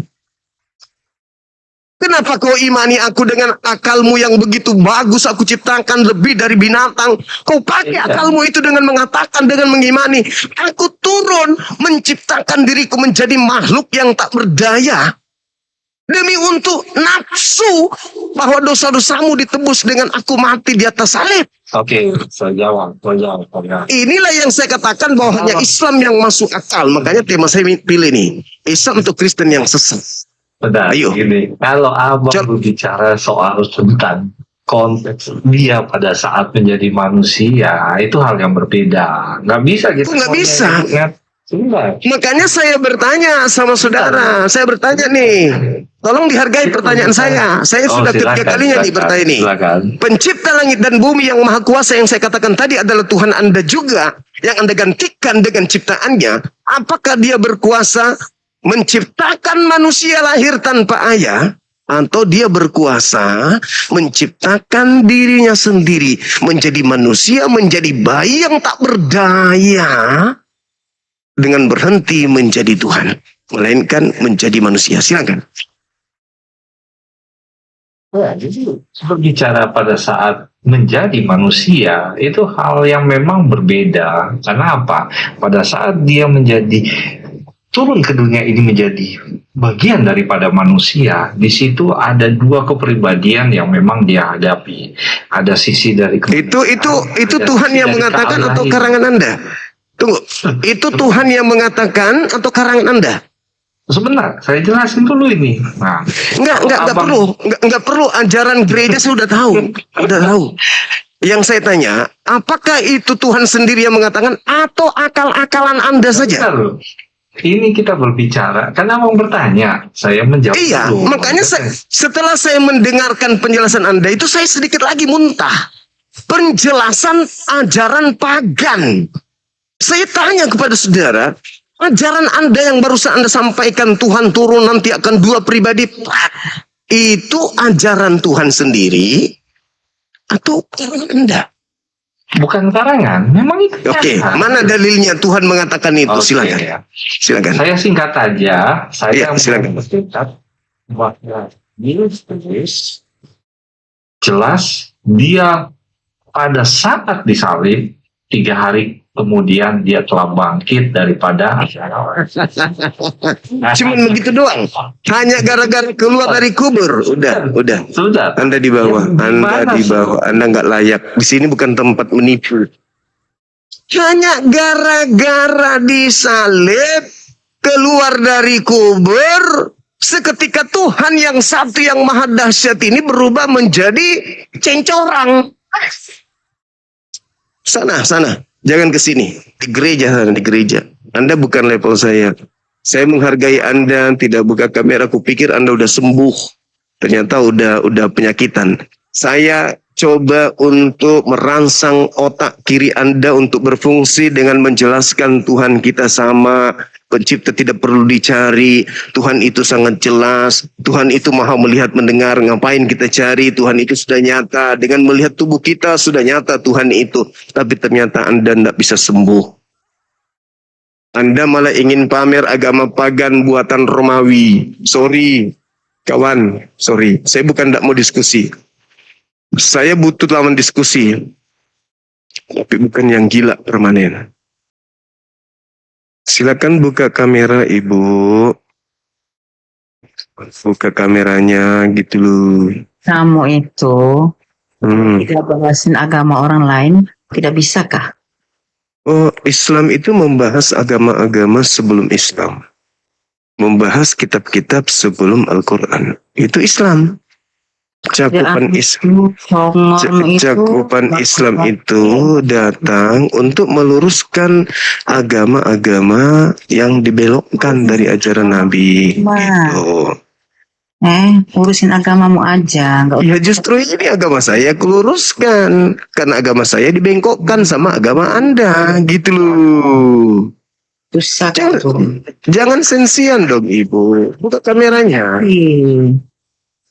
Kenapa kau imani aku dengan akalmu yang begitu bagus aku ciptakan lebih dari binatang? Kau pakai akalmu itu dengan mengatakan, dengan mengimani, aku turun menciptakan diriku menjadi makhluk yang tak berdaya. Demi untuk nafsu bahwa dosa-dosamu ditebus dengan aku mati di atas salib. Oke, saya jawab. Inilah yang saya katakan bahwa hanya Islam yang masuk akal. Makanya tema saya pilih nih, Islam untuk Kristen yang sesat. Benar. Ayo. Gini, kalau abang berbicara soal tentang konteks dia pada saat menjadi manusia, itu hal yang berbeda. Nggak bisa gitu. Nggak bisa. Sebentar. Makanya saya bertanya sama saudara. Saya bertanya nih. Tolong dihargai pertanyaan saya. Saya Oh, sudah ketiga silakan, kalinya nih silakan, bertanya nih. silakan. Pencipta langit dan bumi yang maha kuasa yang saya katakan tadi adalah Tuhan Anda juga. Yang Anda gantikan dengan ciptaannya. Apakah dia berkuasa menciptakan manusia lahir tanpa ayah? Atau dia berkuasa menciptakan dirinya sendiri. Menjadi manusia, menjadi bayi yang tak berdaya. Dengan berhenti menjadi Tuhan. Melainkan menjadi manusia. Silakan. Ya, jadi berbicara pada saat menjadi manusia itu hal yang memang berbeda. Karena apa? Pada saat dia menjadi turun ke dunia ini menjadi bagian daripada manusia, di situ ada dua kepribadian yang memang dia hadapi. Ada sisi dari Itu ada Tuhan sisi yang dari mengatakan atau kealahan. karangan Anda? Tunggu. Itu Tuhan yang mengatakan atau karangan Anda? Sebentar, saya jelasin dulu ini. Nah, Enggak perlu ajaran gereja saya udah tahu. Yang saya tanya, apakah itu Tuhan sendiri yang mengatakan atau akal-akalan Anda saja? Bentar. Ini kita berbicara, karena mau bertanya, saya menjawab Iya, dulu. makanya setelah saya mendengarkan penjelasan Anda itu saya sedikit lagi muntah. Penjelasan ajaran pagan. Saya tanya kepada saudara, ajaran Anda yang barusan Anda sampaikan Tuhan turun nanti akan dua pribadi. Itu ajaran Tuhan sendiri atau karangan Anda? Bukan karangan, memang itu. Oke, mana dalilnya Tuhan mengatakan itu? Oke, Silakan. ya. Silakan. Saya singkat aja, Iya, saya silakan. bersepakat bahwa Yesus jelas dia pada saat disalib 3 hari kemudian dia telah bangkit daripada Cuman begitu doang. Hanya gara-gara keluar dari kubur. Udah. sudah. Anda di bawah. Anda nggak layak. Di sini bukan tempat menipu. Hanya gara-gara disalib, keluar dari kubur, seketika Tuhan yang satu yang maha dahsyat ini berubah menjadi cencorang. Sana. Jangan ke sini. Di gereja sana, di gereja. Anda bukan level saya. Saya menghargai Anda, tidak buka kamera. Kupikir Anda udah sembuh. Ternyata udah penyakitan. Saya coba untuk merangsang otak kiri Anda untuk berfungsi dengan menjelaskan Tuhan kita sama. Pencipta tidak perlu dicari. Tuhan itu sangat jelas. Tuhan itu maha melihat mendengar. Ngapain kita cari? Tuhan itu sudah nyata. Dengan melihat tubuh kita sudah nyata Tuhan itu. Tapi ternyata Anda tidak bisa sembuh. Anda malah ingin pamer agama pagan buatan Romawi. Sorry, kawan. Sorry. Saya bukan tidak mau diskusi. Saya butuh lawan diskusi. Tapi bukan yang gila permanen. Silakan buka kamera, Ibu. Buka kameranya gitu loh. Kamu itu Hmm. tidak bahasin agama orang lain, tidak bisakah? Oh, Islam itu membahas agama-agama sebelum Islam. Membahas kitab-kitab sebelum Al-Quran. Itu Islam. Cakupan Islam. Cakupan Islam itu datang untuk meluruskan agama-agama yang dibelokkan dari ajaran Nabi. Ma. Gitu. Urusin agamamu aja, nggak Ya justru ini agama saya keluruskan. Karena agama saya dibengkokkan sama agama Anda. Gitu loh. usah. Jangan sensian dong Ibu. Buka kameranya.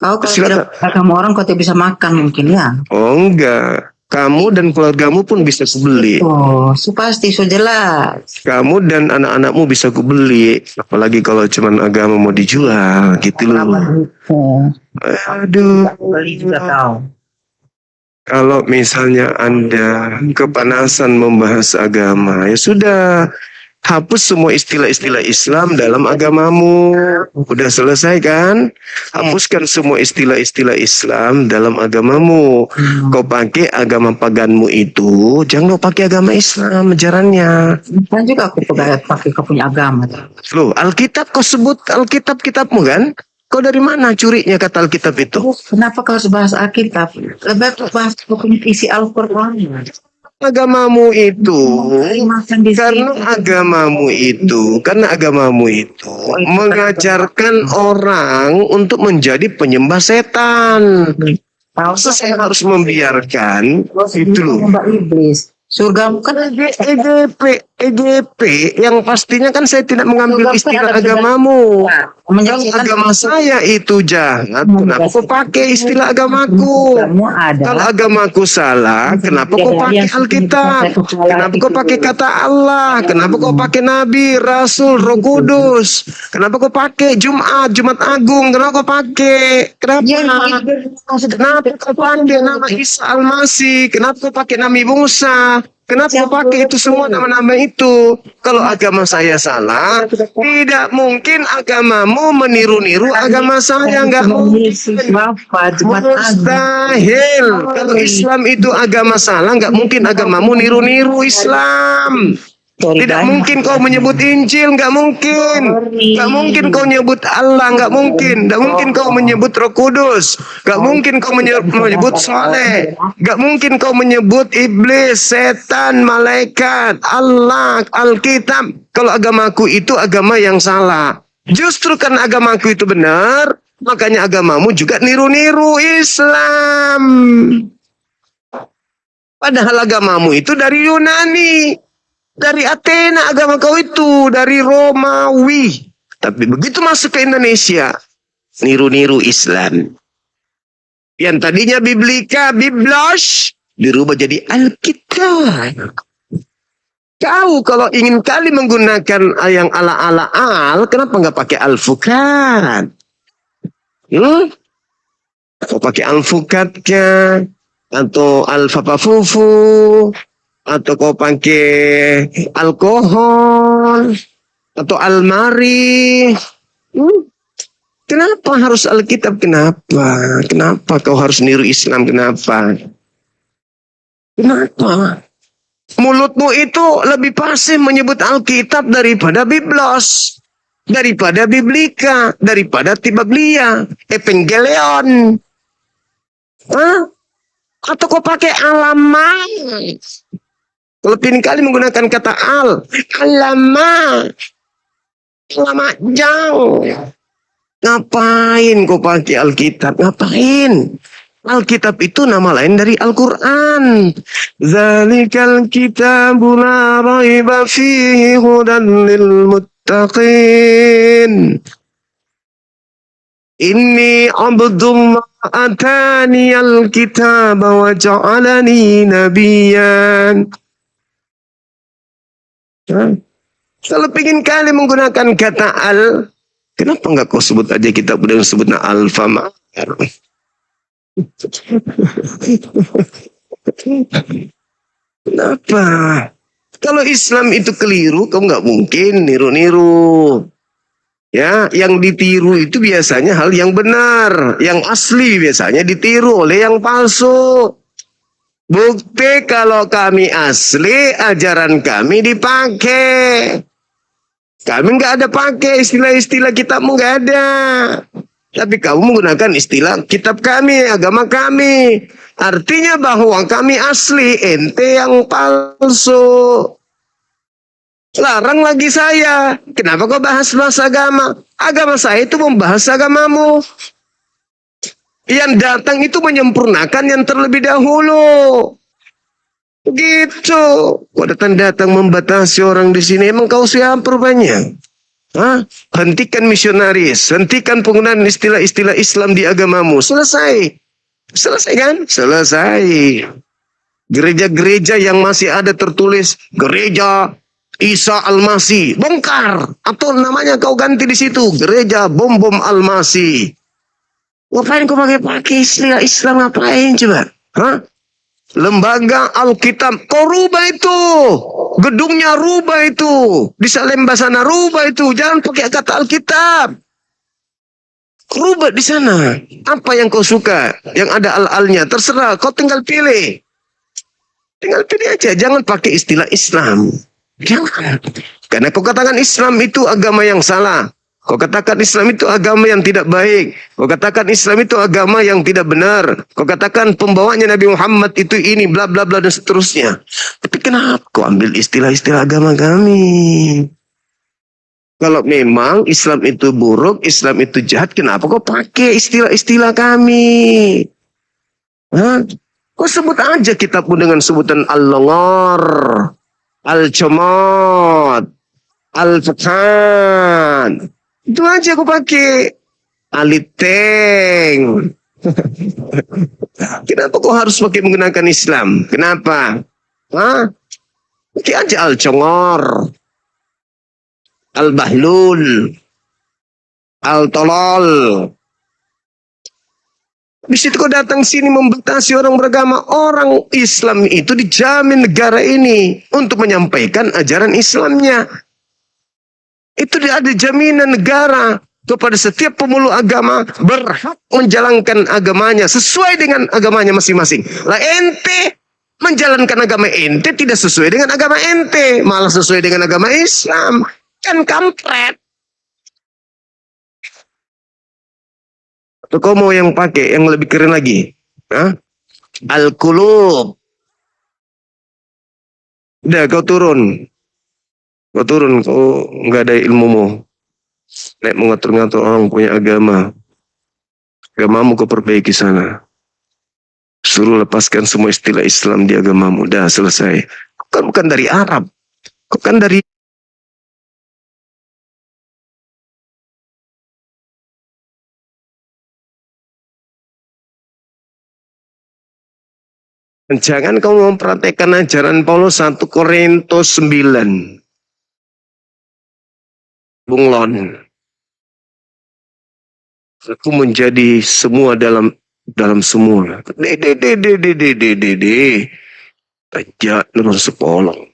Kau kalau Silakan. tidak agama orang kau tidak bisa makan mungkin ya. Oh enggak. Kamu dan keluargamu pun bisa kubeli. Oh, pasti so jelas. Kamu dan anak-anakmu bisa kubeli. Apalagi kalau cuman agama mau dijual. Gitu loh. Aduh. Beli juga tahu. Kalau misalnya Anda kepanasan membahas agama, ya sudah. Hapus semua istilah-istilah Islam dalam agamamu. Udah selesai kan? Hapuskan semua istilah-istilah Islam dalam agamamu. Kau pakai agama paganmu itu, jangan kau pakai agama Islam ajarannya. Kan juga aku pakai kau punya agama. Loh, Alkitab kau sebut Alkitab-kitabmu kan? Kau dari mana curinya kata Alkitab itu? Kenapa kau harus bahas Alkitab? Lebih baik bahas kau punya isi Al-Quran. agamamu itu, Makan di karena sini. agamamu itu mengajarkan orang untuk menjadi penyembah setan. Masa saya harus membiarkan itu loh. Mbak iblis. Surga kan EGP yang pastinya kan saya tidak mengambil istilah agamamu. Kalau agama saya itu jahat, kenapa kau pakai istilah agamaku? kamu ada. Kalau agamaku salah, kenapa kau pakai Alkitab? Kenapa kau pakai kata Allah? Kenapa kau pakai Nabi, Rasul, Roh Kudus? Kenapa kau pakai Jumat Agung? Kenapa kau pakai? Kenapa? Kenapa kau pakai nama Isa Al-Masih? Kenapa kau pakai Nabi Musa? Kenapa kau pakai itu semua nama-nama itu? Kalau agama saya salah, tidak mungkin agamamu meniru-niru agama saya. Nggak mungkin. Mustahil. Kalau Islam itu agama salah, nggak mungkin agamamu niru-niru Islam. Tidak mungkin kau menyebut Injil, nggak mungkin. Nggak mungkin kau menyebut Allah, nggak mungkin. Nggak mungkin kau menyebut Roh Kudus. Nggak mungkin kau menyebut Saleh. Nggak mungkin kau menyebut iblis, setan, malaikat, Allah, Alkitab. Kalau agamaku itu agama yang salah. Justru karena agamaku itu benar, makanya agamamu juga niru-niru Islam. Padahal agamamu itu dari Yunani. Dari Athena agama kau itu, dari Romawi. Tapi begitu masuk ke Indonesia, niru-niru Islam. Yang tadinya Biblos, dirubah jadi Alkitab. Kau kalau ingin kali menggunakan yang ala-ala kenapa nggak pakai Al-Fukat? Kau pakai Al-Fukatnya, atau Al-Fapafufu, atau kau pakai alkohol, atau almari. Kenapa harus Alkitab? Kenapa? Kenapa kau harus niru Islam? Kenapa? Kenapa? Mulutmu itu lebih pasif menyebut Alkitab daripada Biblos, daripada Biblika, daripada Tibaglia, Evangelion. Atau kau pakai alamat. Kalau pilih kali menggunakan kata alamat jauh. Ngapain kau pakai Alkitab? Ngapain? Alkitab itu nama lain dari Al-Quran. Zalikal kitabu la raiba fihi hudan lil muttaqin. Inni abdullah atani al-kitaba wa ja'alani nabiyan. Kalau ingin kali menggunakan kata kenapa enggak kau sebut aja kitab dengan sebutnya Al-Famar? Kenapa? Kalau Islam itu keliru, kau nggak mungkin niru-niru. Ya, yang ditiru itu biasanya hal yang benar, yang asli biasanya ditiru oleh yang palsu. Bukti kalau kami asli, ajaran kami dipakai. Kami nggak ada pakai istilah-istilah kitabmu, nggak ada. Tapi kamu menggunakan istilah kitab kami, agama kami. Artinya bahwa kami asli, ente yang palsu. Larang lagi saya. Kenapa kau bahas agama? Agama saya itu membahas agamamu. Yang datang itu menyempurnakan yang terlebih dahulu. Gitu. Kau datang membatasi orang di sini. Emang kau siapa rupanya? Hentikan misionaris. Hentikan penggunaan istilah-istilah Islam di agamamu. Selesai. Selesai kan? Selesai. Gereja-gereja yang masih ada tertulis Gereja Isa Al-Masih, bongkar. Atau namanya kau ganti di situ, Gereja Bom Al-Masih. Ngapain kau pakai istilah Islam, ngapain coba? Lembaga Alkitab, kau rubah itu. Gedungnya rubah itu. Di Salemba sana rubah itu. Jangan pakai kata Alkitab. Rubah di sana. Apa yang kau suka? Yang ada al-alnya, terserah. Kau tinggal pilih. Tinggal pilih aja. Jangan pakai istilah Islam. Jangan. Karena kau katakan Islam itu agama yang salah. Kau katakan Islam itu agama yang tidak baik. Kau katakan Islam itu agama yang tidak benar. Kau katakan pembawanya Nabi Muhammad itu ini bla bla bla dan seterusnya. Tapi kenapa kau ambil istilah-istilah agama kami? Kalau memang Islam itu buruk, Islam itu jahat, kenapa kau pakai istilah-istilah kami? Hah? Kau sebut aja kitabmu dengan sebutan Al-Langar, Al-Jamat, Al-Fatan. Itu aja aku pakai. Aliteng. Kenapa kau harus pakai menggunakan Islam? Kenapa? Hah? Pakai aja Al-Congor, Al-Bahlul, Al-Tolol. Habis itu kau datang sini membatasi orang beragama. Orang Islam itu dijamin negara ini untuk menyampaikan ajaran Islamnya. Itu ada jaminan negara kepada setiap pemeluk agama berhak menjalankan agamanya sesuai dengan agamanya masing-masing. Lah ente menjalankan agama ente tidak sesuai dengan agama ente, malah sesuai dengan agama Islam. Kan kampret. Atau kau mau yang pakai yang lebih keren lagi? Hah? Al-Qulub. Udah kau turun. Kau turun, kau nggak ada ilmumu. Nek mengatur-ngatur orang punya agama. Agamamu kau perbaiki sana. Suruh lepaskan semua istilah Islam di agamamu. Dah selesai. Kau kan bukan dari Arab. Kau kan dari jangan kamu mempraktekkan ajaran Paulus 1 Korintus 9. Bunglon. Aku menjadi semua dalam semua. Tajak nurun sepolong.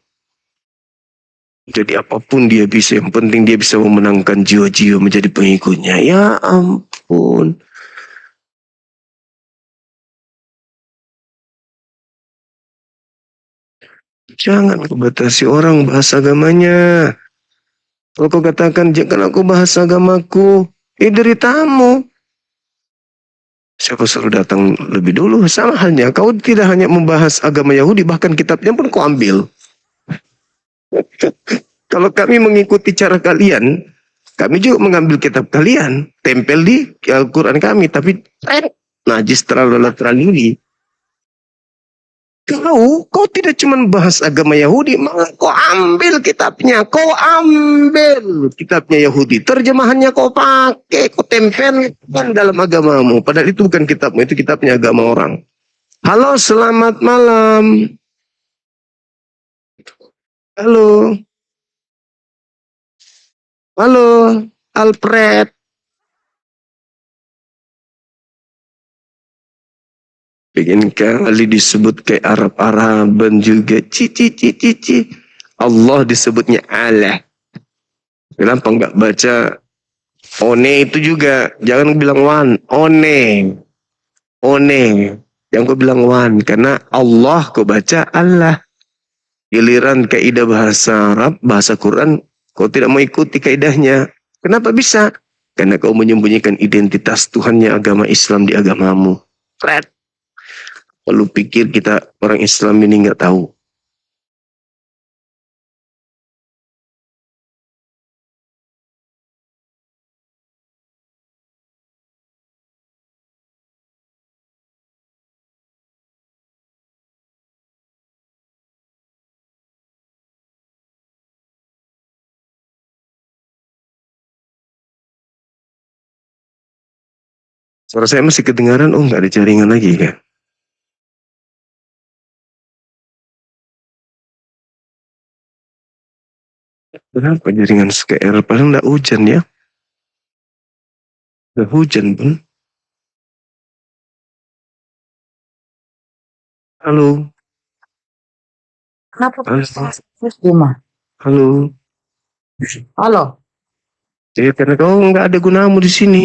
Jadi apapun dia bisa, yang penting dia bisa memenangkan jiwa-jiwa menjadi pengikutnya. Ya ampun. Jangan kau batasi orang bahasa agamanya. Kalau kau katakan, jangan aku bahas agamaku, deritamu. Siapa suruh datang lebih dulu? Sama halnya, kau tidak hanya membahas agama Yahudi, bahkan kitabnya pun kau ambil. Kalau kami mengikuti cara kalian, kami juga mengambil kitab kalian, tempel di Al-Quran kami, tapi najis terlalu ini. Kau tidak cuma bahas agama Yahudi, malah kau ambil kitabnya, Yahudi, terjemahannya kau pakai, kau tempelkan dalam agamamu, padahal itu bukan kitabmu, itu kitabnya agama orang. Halo, selamat malam. Halo. Halo, Alfred. Bikin kali disebut kayak Arab-Araban juga. Cici. Allah disebutnya Allah. Kenapa enggak baca one itu juga? Jangan bilang wan. One. Jangan kau bilang wan. Karena Allah kau baca Allah. Giliran kaidah bahasa Arab, bahasa Quran, kau tidak mau ikuti kaidahnya. Kenapa bisa? Karena kau menyembunyikan identitas Tuhannya agama Islam di agamamu. Fred. Lalu pikir kita orang Islam ini nggak tahu. Suara saya masih kedengaran? Oh, nggak ada jaringan lagi kan? Kenapa jaringan SKR? Padahal nggak hujan ya? Nggak hujan pun. Halo. Kenapa Halo. terus rumah? Halo. Halo, Ya, karena kau nggak ada gunamu di sini.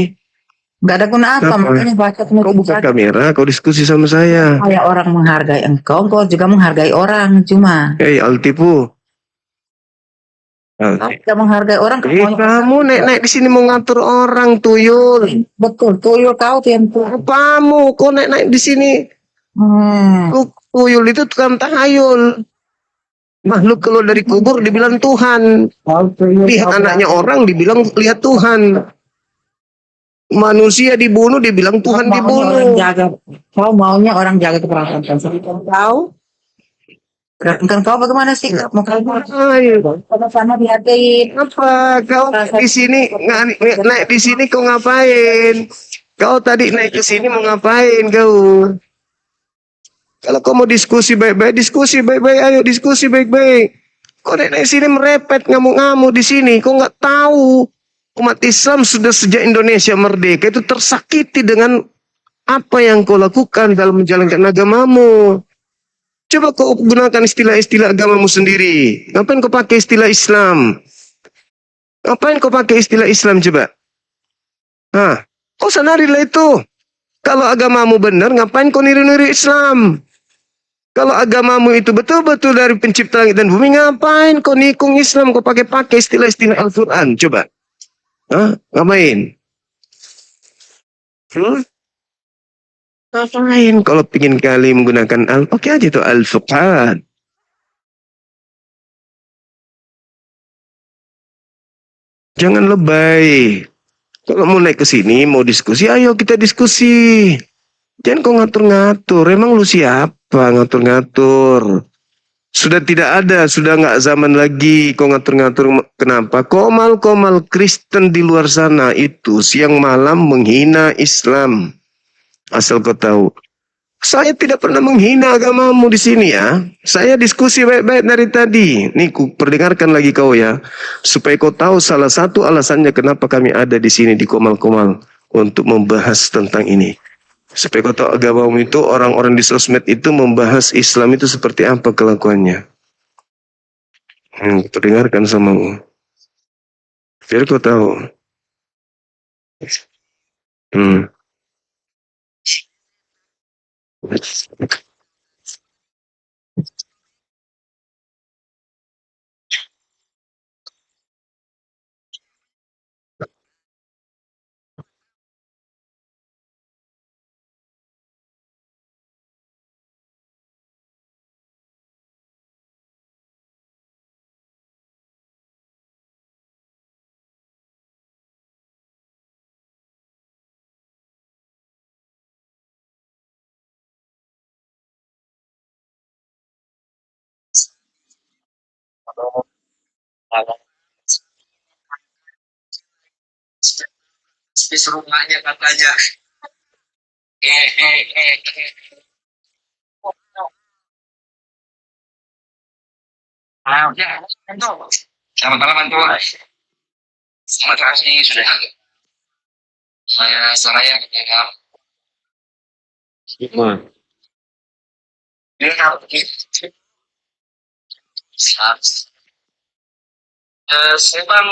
nggak ada guna apa? Kenapa? Makanya baca Kau buka kamera, kau diskusi sama saya. Kayak orang menghargai engkau juga menghargai orang. Cuma Hei, Altipu. Kamu tidak menghargai orang. Kamu naik-naik di sini mau ngatur orang, tuyul. Betul, tuyul kau tuh yang tuh. Apamu, kau naik-naik di sini. Tuyul itu tukang tahayul. Makhluk keluar dari kubur dibilang Tuhan. Lihat anaknya orang dibilang lihat Tuhan. Manusia dibunuh dibilang Tuhan dibunuh. Kau maunya orang jaga keperasaan kau. Kan kau bagaimana sih? Mau kau sama dihargain. Apa kau di sini naik di sini kau ngapain? Kau tadi naik ke sini mau ngapain kau? Kalau kau mau diskusi baik-baik, ayo diskusi baik-baik. Kau naik sini merepet ngamuk-ngamuk di sini, kau nggak tahu umat Islam sudah sejak Indonesia merdeka itu tersakiti dengan apa yang kau lakukan dalam menjalankan agamamu. Coba kau gunakan istilah-istilah agamamu sendiri. Ngapain kau pakai istilah Islam? Ngapain kau pakai istilah Islam coba? Kau sanarilah itu. Kalau agamamu benar, ngapain kau niru-niru Islam? Kalau agamamu itu betul-betul dari pencipta langit dan bumi, ngapain kau nikung Islam? Kau pakai istilah-istilah Al-Quran, coba. Ngapain? Ngapain kalau pingin kali menggunakan oke aja tuh Al-Fuqad. Jangan lebay. Kalau mau naik ke sini, mau diskusi, ayo kita diskusi. Jangan kau ngatur-ngatur. Emang lu siapa ngatur-ngatur? Sudah tidak ada, sudah nggak zaman lagi kau ngatur-ngatur. Kenapa? Komal-komal Kristen di luar sana itu siang malam menghina Islam. Asal kau tahu. Saya tidak pernah menghina agamamu di sini ya. Saya diskusi baik-baik dari tadi. Nih ku perdengarkan lagi kau ya. Supaya kau tahu salah satu alasannya kenapa kami ada di sini di Komal-Komal. Untuk membahas tentang ini. Supaya kau tahu agamamu itu orang-orang di sosmed itu membahas Islam itu seperti apa kelakuannya. Perdengarkan samamu. Biar kau tahu. Di rumahnya katanya. Selamat malam Anto. Terima kasih sudah. Saya ya.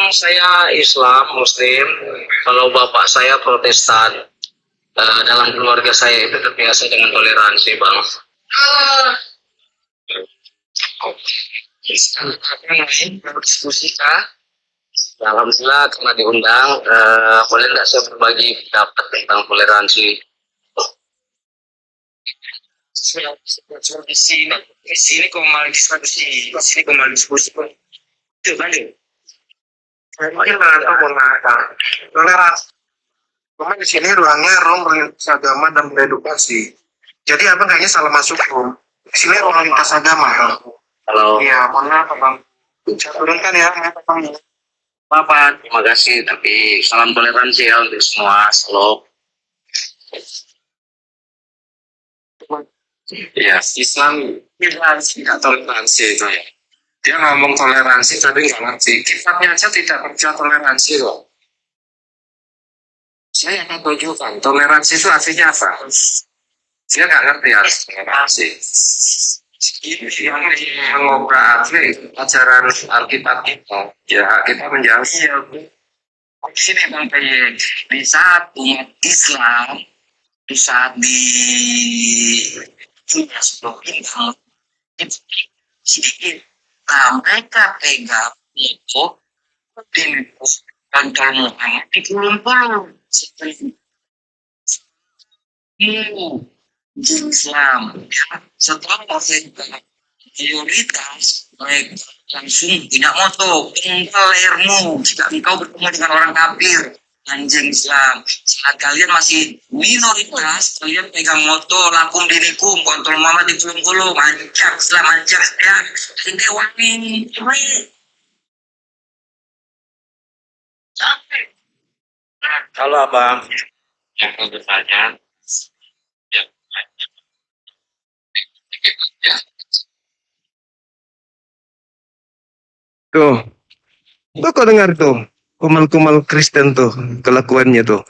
Saya Islam Muslim. Kalau bapak saya Protestan. Dalam keluarga saya itu terbiasa dengan toleransi, Bang. Diskusi kah? Alhamdulillah karena diundang, boleh tidak saya berbagi pendapat tentang toleransi? Di sini kau malah diskusi, itu kan? Mungkin mengantar toleransi. Cuma di sini ruangnya ruang lintas agama dan beredukasi. Jadi abang kayaknya salah masuk Om. Di sini ruang lintas agama. Halo. Iya, mohon maaf Bang. Saya turunkan ya, Bang. Bapak, terima kasih. Tapi salam toleransi ya untuk semua. Shalom. Ya, Islam tidak toleransi itu ya. Dia ngomong toleransi tapi nggak ngerti. Kitabnya aja tidak percaya toleransi kok. Saya akan tunjukkan toleransi itu artinya apa. Saya nggak ngerti arti toleransi. Ini yang mengobrak ajaran Alkitab kita. Ya kita menjawab. Di sini Bang Peye, di saat umat Islam, di saat di Cina sebelum ini sedikit, mereka pegang itu dilipu kantor Muhammad di pulau-pulau Islam. Setelah mayoritas mereka langsung punya moto tinggal layarmu jika engkau bertemu dengan orang kafir anjing Islam. Saat kalian masih minoritas, kalian pegang moto lakum dinikum kontrol mama di kulung manjak Islam manjak ya ini wangi capek. Halo abang. Yang mau bertanya Tuh, kau dengar tuh, kumal-kumal Kristen tuh, kelakuannya tuh.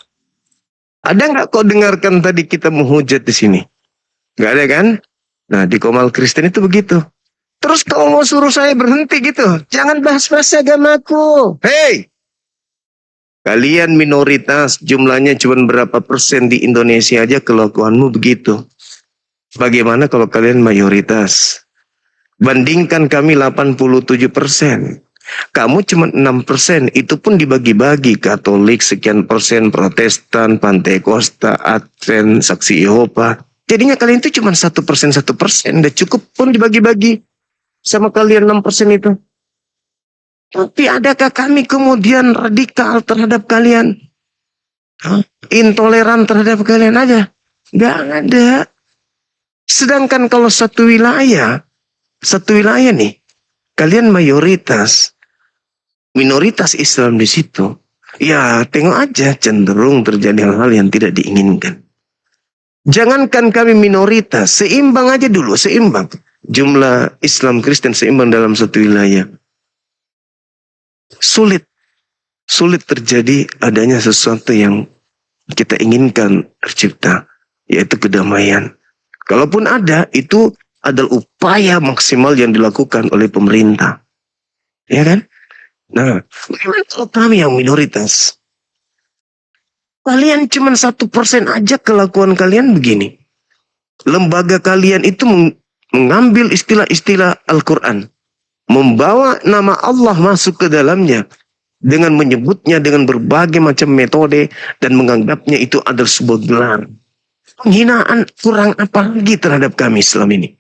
Ada nggak kau dengarkan tadi kita menghujat di sini? Nggak ada kan? Nah, di kumal Kristen itu begitu. Terus kau mau suruh saya berhenti gitu? Jangan bahas-bahas agamaku. Hei! Kalian minoritas, jumlahnya cuma berapa persen di Indonesia aja kelakuanmu begitu. Bagaimana kalau kalian mayoritas? Bandingkan kami 87%. Kamu cuma 6%. Itu pun dibagi-bagi. Katolik sekian persen, Protestan, Pantekosta, Advent, Saksi Yehova. Jadinya kalian itu cuma 1%, 1%. Udah cukup pun dibagi-bagi. Sama kalian 6% itu. Tapi adakah kami kemudian radikal terhadap kalian? Intoleran terhadap kalian aja? Gak ada. Sedangkan kalau satu wilayah nih, kalian mayoritas, minoritas Islam di situ, ya tengok aja cenderung terjadi hal-hal yang tidak diinginkan. Jangankan kami minoritas, seimbang aja dulu, seimbang. Jumlah Islam Kristen seimbang dalam satu wilayah. Sulit terjadi adanya sesuatu yang kita inginkan tercipta, yaitu kedamaian. Kalaupun ada, itu adalah upaya maksimal yang dilakukan oleh pemerintah. Ya kan? Nah, bagaimana kalau kami yang minoritas? Kalian cuma 1% aja kelakuan kalian begini. Lembaga kalian itu mengambil istilah-istilah Al-Quran. Membawa nama Allah masuk ke dalamnya. Dengan menyebutnya dengan berbagai macam metode. Dan menganggapnya itu adalah sebuah gelar. Penghinaan kurang apa lagi terhadap kami Islam ini?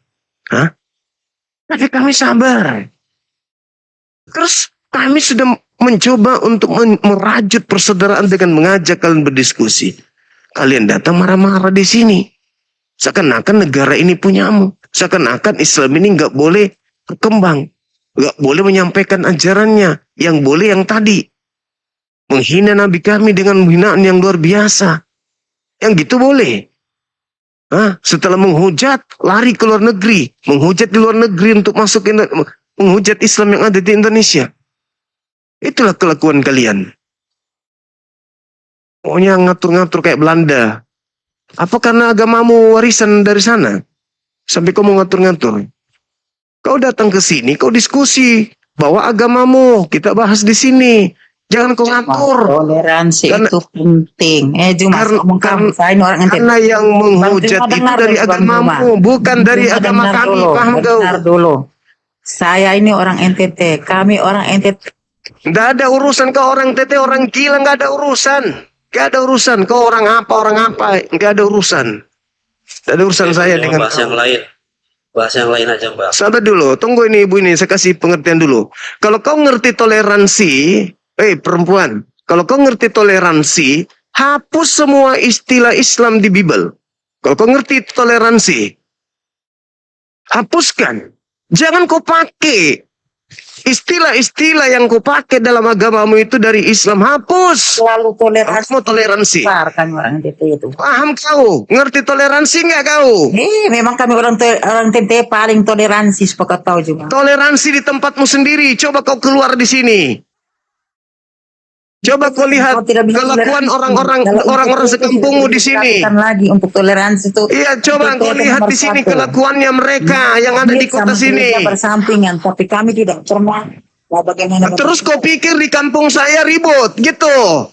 Hah? Tapi kami sabar. Terus kami sudah mencoba untuk merajut persaudaraan dengan mengajak kalian berdiskusi. Kalian datang marah-marah di sini. Seakan-akan negara ini punyamu. Seakan-akan Islam ini nggak boleh berkembang. Nggak boleh menyampaikan ajarannya. Yang boleh yang tadi. Menghina Nabi kami dengan hinaan yang luar biasa. Yang gitu boleh. Setelah menghujat, lari ke luar negeri. Menghujat di luar negeri untuk masuk ke menghujat Islam yang ada di Indonesia. Itulah kelakuan kalian. Pokoknya ngatur-ngatur kayak Belanda. Apa karena agamamu warisan dari sana? Sampai kau mau ngatur-ngatur. Kau datang ke sini, kau diskusi. Bawa agamamu, kita bahas di sini. Jangan kau ngatur. Toleransi itu penting. Karena yang menghujat itu dari agamamu, bukan dari agama kami. Paham kau? Dengar dulu. Saya ini orang NTT, kami orang NTT. Nggak ada urusan kau orang NTT, orang gila, nggak ada urusan. Nggak ada urusan. Kau orang apa, nggak ada urusan. Nggak ada urusan saya dengan bahas yang lain. Bahas yang lain aja, Mbak. Sabar dulu, tunggu ini ibu ini, saya kasih pengertian dulu. Kalau kau ngerti toleransi, perempuan, kalau kau ngerti toleransi, hapus semua istilah Islam di Bible. Kalau kau ngerti toleransi, hapuskan. Jangan kau pakai istilah-istilah yang kau pakai dalam agamamu itu dari Islam. Hapus. Selalu toleransi. Mau toleransi. Kan orang NTT itu. Paham kau? Ngerti toleransi nggak kau? Memang kami orang NTT paling toleransi, sepakat tahu juga. Toleransi di tempatmu sendiri. Coba kau keluar di sini. Coba kau lihat kelakuan orang-orang sekampungmu di sini. Lagi untuk toleransi itu. Iya, coba kau lihat di sini kelakuannya mereka yang ada di kota sini. Bersampingan, tapi kami tidak pernah. Bagaimana? Terus kau pikir di kampung saya ribut, gitu?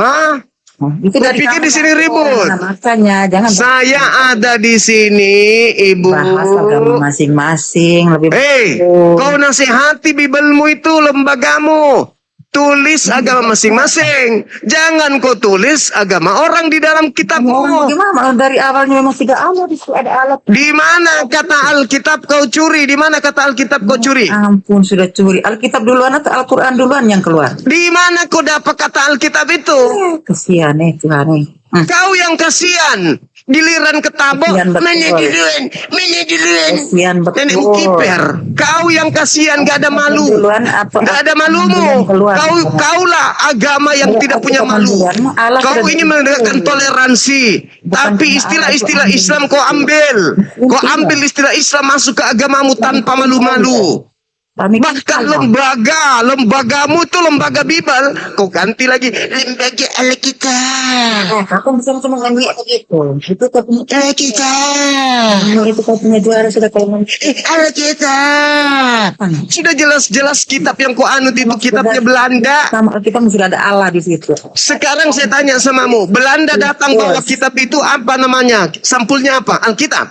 Hah? Itu Saya pikir di sini ribut. Nah, makanya jangan Saya ada di sini, Ibu. bahas agama masing-masing lebih Hei, bagus. kau nasihati Bibelmu itu lembagamu. Tulis agama masing-masing. Jangan kau tulis agama orang di dalam Mau kitabmu. gimana? Dari awalnya memang 3 alat, di situ ada alat. Di mana kata Alkitab kau curi? Di mana kata Alkitab kau curi? Ampun, sudah curi. Alkitab duluan atau Al-Quran duluan yang keluar? Di mana kau dapat kata Alkitab itu? Kesian Tuhan nih. Kau yang kasihan. Giliran ketabok, Kasihan betul. mana duluan. Kesian betul. Nenek kiper. Kau yang kasihan, gak ada malu. Duluan apa? Gak ada malumu. Kaulah agama yang tidak punya malu. Kau ingin menegakkan toleransi, tapi istilah-istilah Islam kau ambil. Kau ambil istilah Islam masuk ke agamamu tanpa malu-malu. Bahkan lembagamu itu lembaga Bibel, kau ganti lagi lembaga Alkitab. Aku bisa cuma nyanyi begitu. Itu kau punya Alkitab. itu kau punya juara sudah kalau Alkitab. Sudah jelas-jelas kitab yang kau anut itu kitabnya Belanda. sama kita sudah ada Allah di situ. Sekarang saya tanya samamu, Belanda datang bawa kitab itu apa namanya? Sampulnya apa? Alkitab.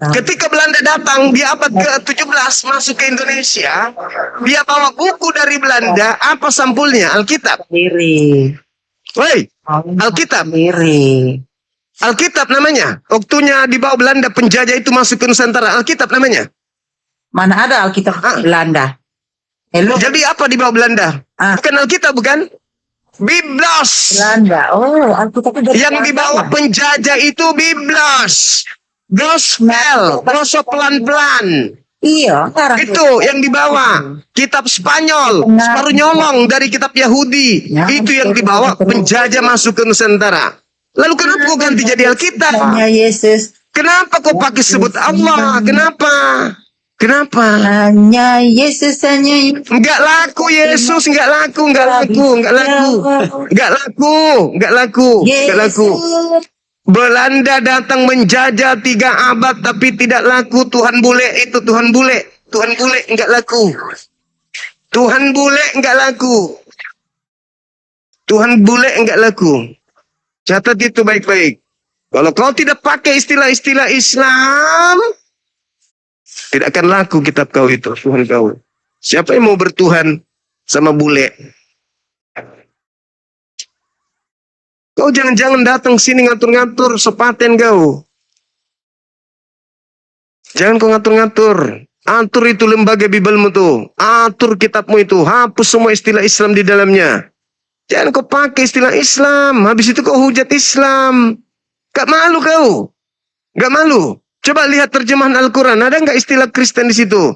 Ketika Belanda datang di abad ke-17 masuk ke Indonesia, dia bawa buku dari Belanda, apa sampulnya? Alkitab. Sendiri. Woi, Alkitab. Sendiri. Alkitab namanya. Waktunya dibawa Belanda penjajah itu masuk ke Nusantara, Alkitab namanya. Mana ada Alkitab Belanda? Hello. Jadi apa dibawa Belanda? Bukan Alkitab, bukan? Biblos. Belanda. Oh, Alkitab itu dari Yang Belanda. dibawa penjajah itu Biblos. Gospel, gosok pelan-pelan. Iya, sekarang Itu yang dibawa. Kitab Spanyol, separuh nyolong dari kitab Yahudi. Itu yang dibawa penjajah masuk ke Nusantara. Lalu kenapa kau ganti jadi Alkitab? hanya Yesus. Kenapa kau pakai sebut Allah? Kenapa? Kenapa? Hanya Yesus, hanya Enggak laku Yesus, enggak laku, enggak laku, enggak laku. Enggak laku, enggak laku, enggak laku. Belanda datang menjajah 3 abad tapi tidak laku. Tuhan bule itu Tuhan bule. Tuhan bule enggak laku. Tuhan bule enggak laku. Tuhan bule enggak laku. Catat itu baik-baik. Kalau kau tidak pakai istilah-istilah Islam, tidak akan laku kitab kau itu, Tuhan kau. Siapa yang mau bertuhan sama bule? Kau jangan-jangan datang sini ngatur-ngatur sepaten kau. Jangan kau ngatur-ngatur. Atur itu lembaga Bibelmu tuh. Atur kitabmu itu. Hapus semua istilah Islam di dalamnya. Jangan kau pakai istilah Islam. Habis itu kau hujat Islam. Gak malu kau. Gak malu. Coba lihat terjemahan Al-Quran. Ada nggak istilah Kristen di situ?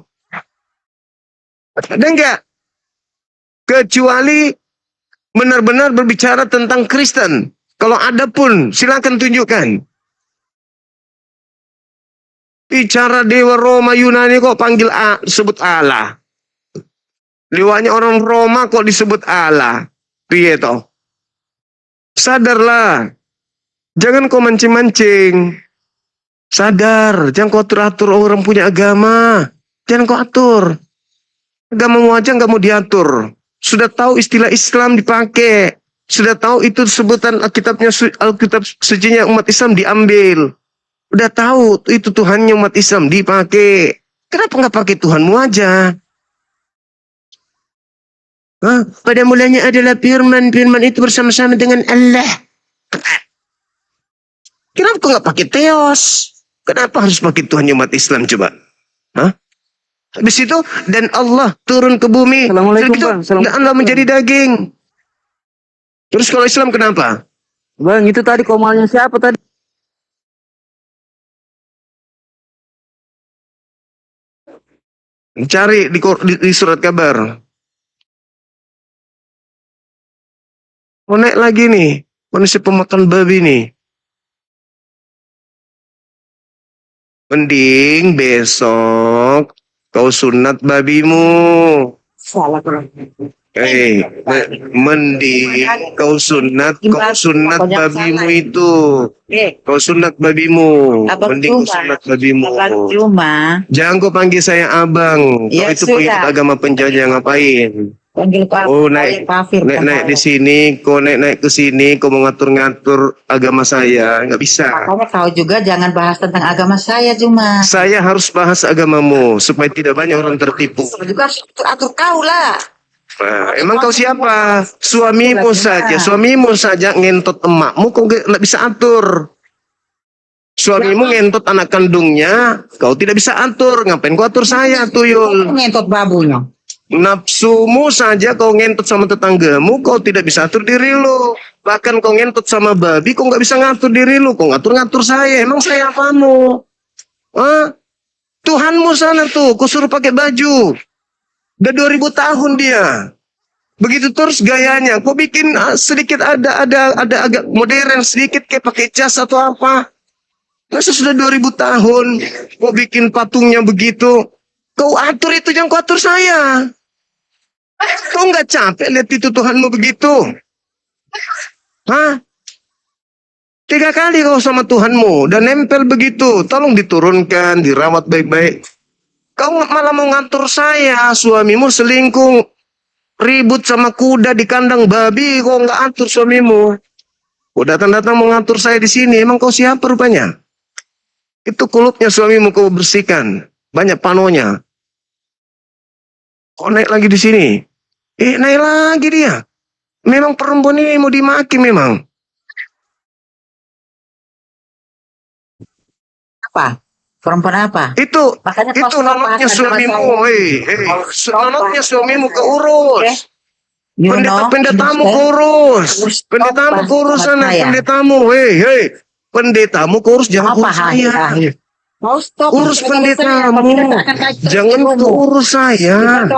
Ada nggak? Kecuali benar-benar berbicara tentang Kristen. Kalau ada pun, silakan tunjukkan. Bicara dewa Roma Yunani kok panggil sebut Allah. Dewanya orang Roma kok disebut Allah. Piye toh? Sadarlah. Jangan kau mancing-mancing. Sadar. Jangan kau atur-atur orang punya agama. Jangan kau atur. Agamamu aja nggak mau diatur. Sudah tahu istilah Islam dipakai. Sudah tahu itu sebutan Alkitab sucinya umat Islam diambil. Udah tahu itu Tuhannya umat Islam dipakai. Kenapa nggak pakai Tuhanmu aja? Pada mulanya adalah firman. Firman itu bersama-sama dengan Allah. Kenapa kau nggak pakai Theos? Kenapa harus pakai Tuhannya umat Islam coba? Habis itu dan Allah turun ke bumi. Assalamualaikum, Begitu, Bang. Assalamualaikum, dan Allah menjadi daging. Terus kalau Islam kenapa? Bang, itu tadi komalnya siapa tadi? Cari di surat kabar. Mau naik lagi nih. Manusia pemakan babi nih. Mending besok kau sunat babimu. salah. Mending kau sunat babimu itu. Kau sunat babimu. Abang Mending kau cuma. sunat babimu. Cuma Jangan kau panggil saya abang. Kau Ya, itu sudah. pengikut agama penjajah ngapain? Panggil Pak. Oh, naik naik di sini, kau naik ke sini, kau mau ngatur-ngatur agama saya, nggak bisa. Makanya kau juga jangan bahas tentang agama saya cuma. Saya harus bahas agamamu supaya tidak banyak orang tertipu. Juga harus atur kau lah. Nah, emang kau siapa? Suamimu saja ngentot emakmu, kau nggak bisa atur. Suamimu ngentot anak kandungnya, kau tidak bisa atur. Ngapain kau atur saya, tuyul? Ngentot babunya. Nafsumu saja kau ngentot sama tetanggamu, kau tidak bisa atur diri lu. Bahkan kau ngentot sama babi, kau nggak bisa ngatur diri lu. Kau ngatur-ngatur saya, emang saya apamu? Hah? Tuhanmu sana tuh, kau suruh pakai baju. Udah 2000 tahun dia. Begitu terus gayanya. Kau bikin sedikit ada agak modern sedikit kayak pakai jas atau apa. Masa sudah 2000 tahun kau bikin patungnya begitu. Kau atur itu, jangan kau atur saya. Kau nggak capek lihat itu Tuhanmu begitu? Hah? 3 kali kau sama Tuhanmu dan nempel begitu. Tolong diturunkan, dirawat baik-baik. Kau malah mau ngatur saya, suamimu selingkuh, ribut sama kuda di kandang babi, kau nggak atur suamimu. Kau datang-datang mau ngatur saya di sini, emang kau siapa rupanya? Itu kulupnya suamimu kau bersihkan, banyak panonya. Kau naik lagi di sini, naik lagi dia. Memang perempuan ini mau dimaki memang. Apa? Perempuan apa? Itu Makanya nonotnya suamimu, nonotnya suamimu keurus. Pendetamu kurus. Pendetamu kurus sana, pendetamu. Pendetamu kurus, jangan kurus saya. Urus pendetamu. Jangan keurus saya.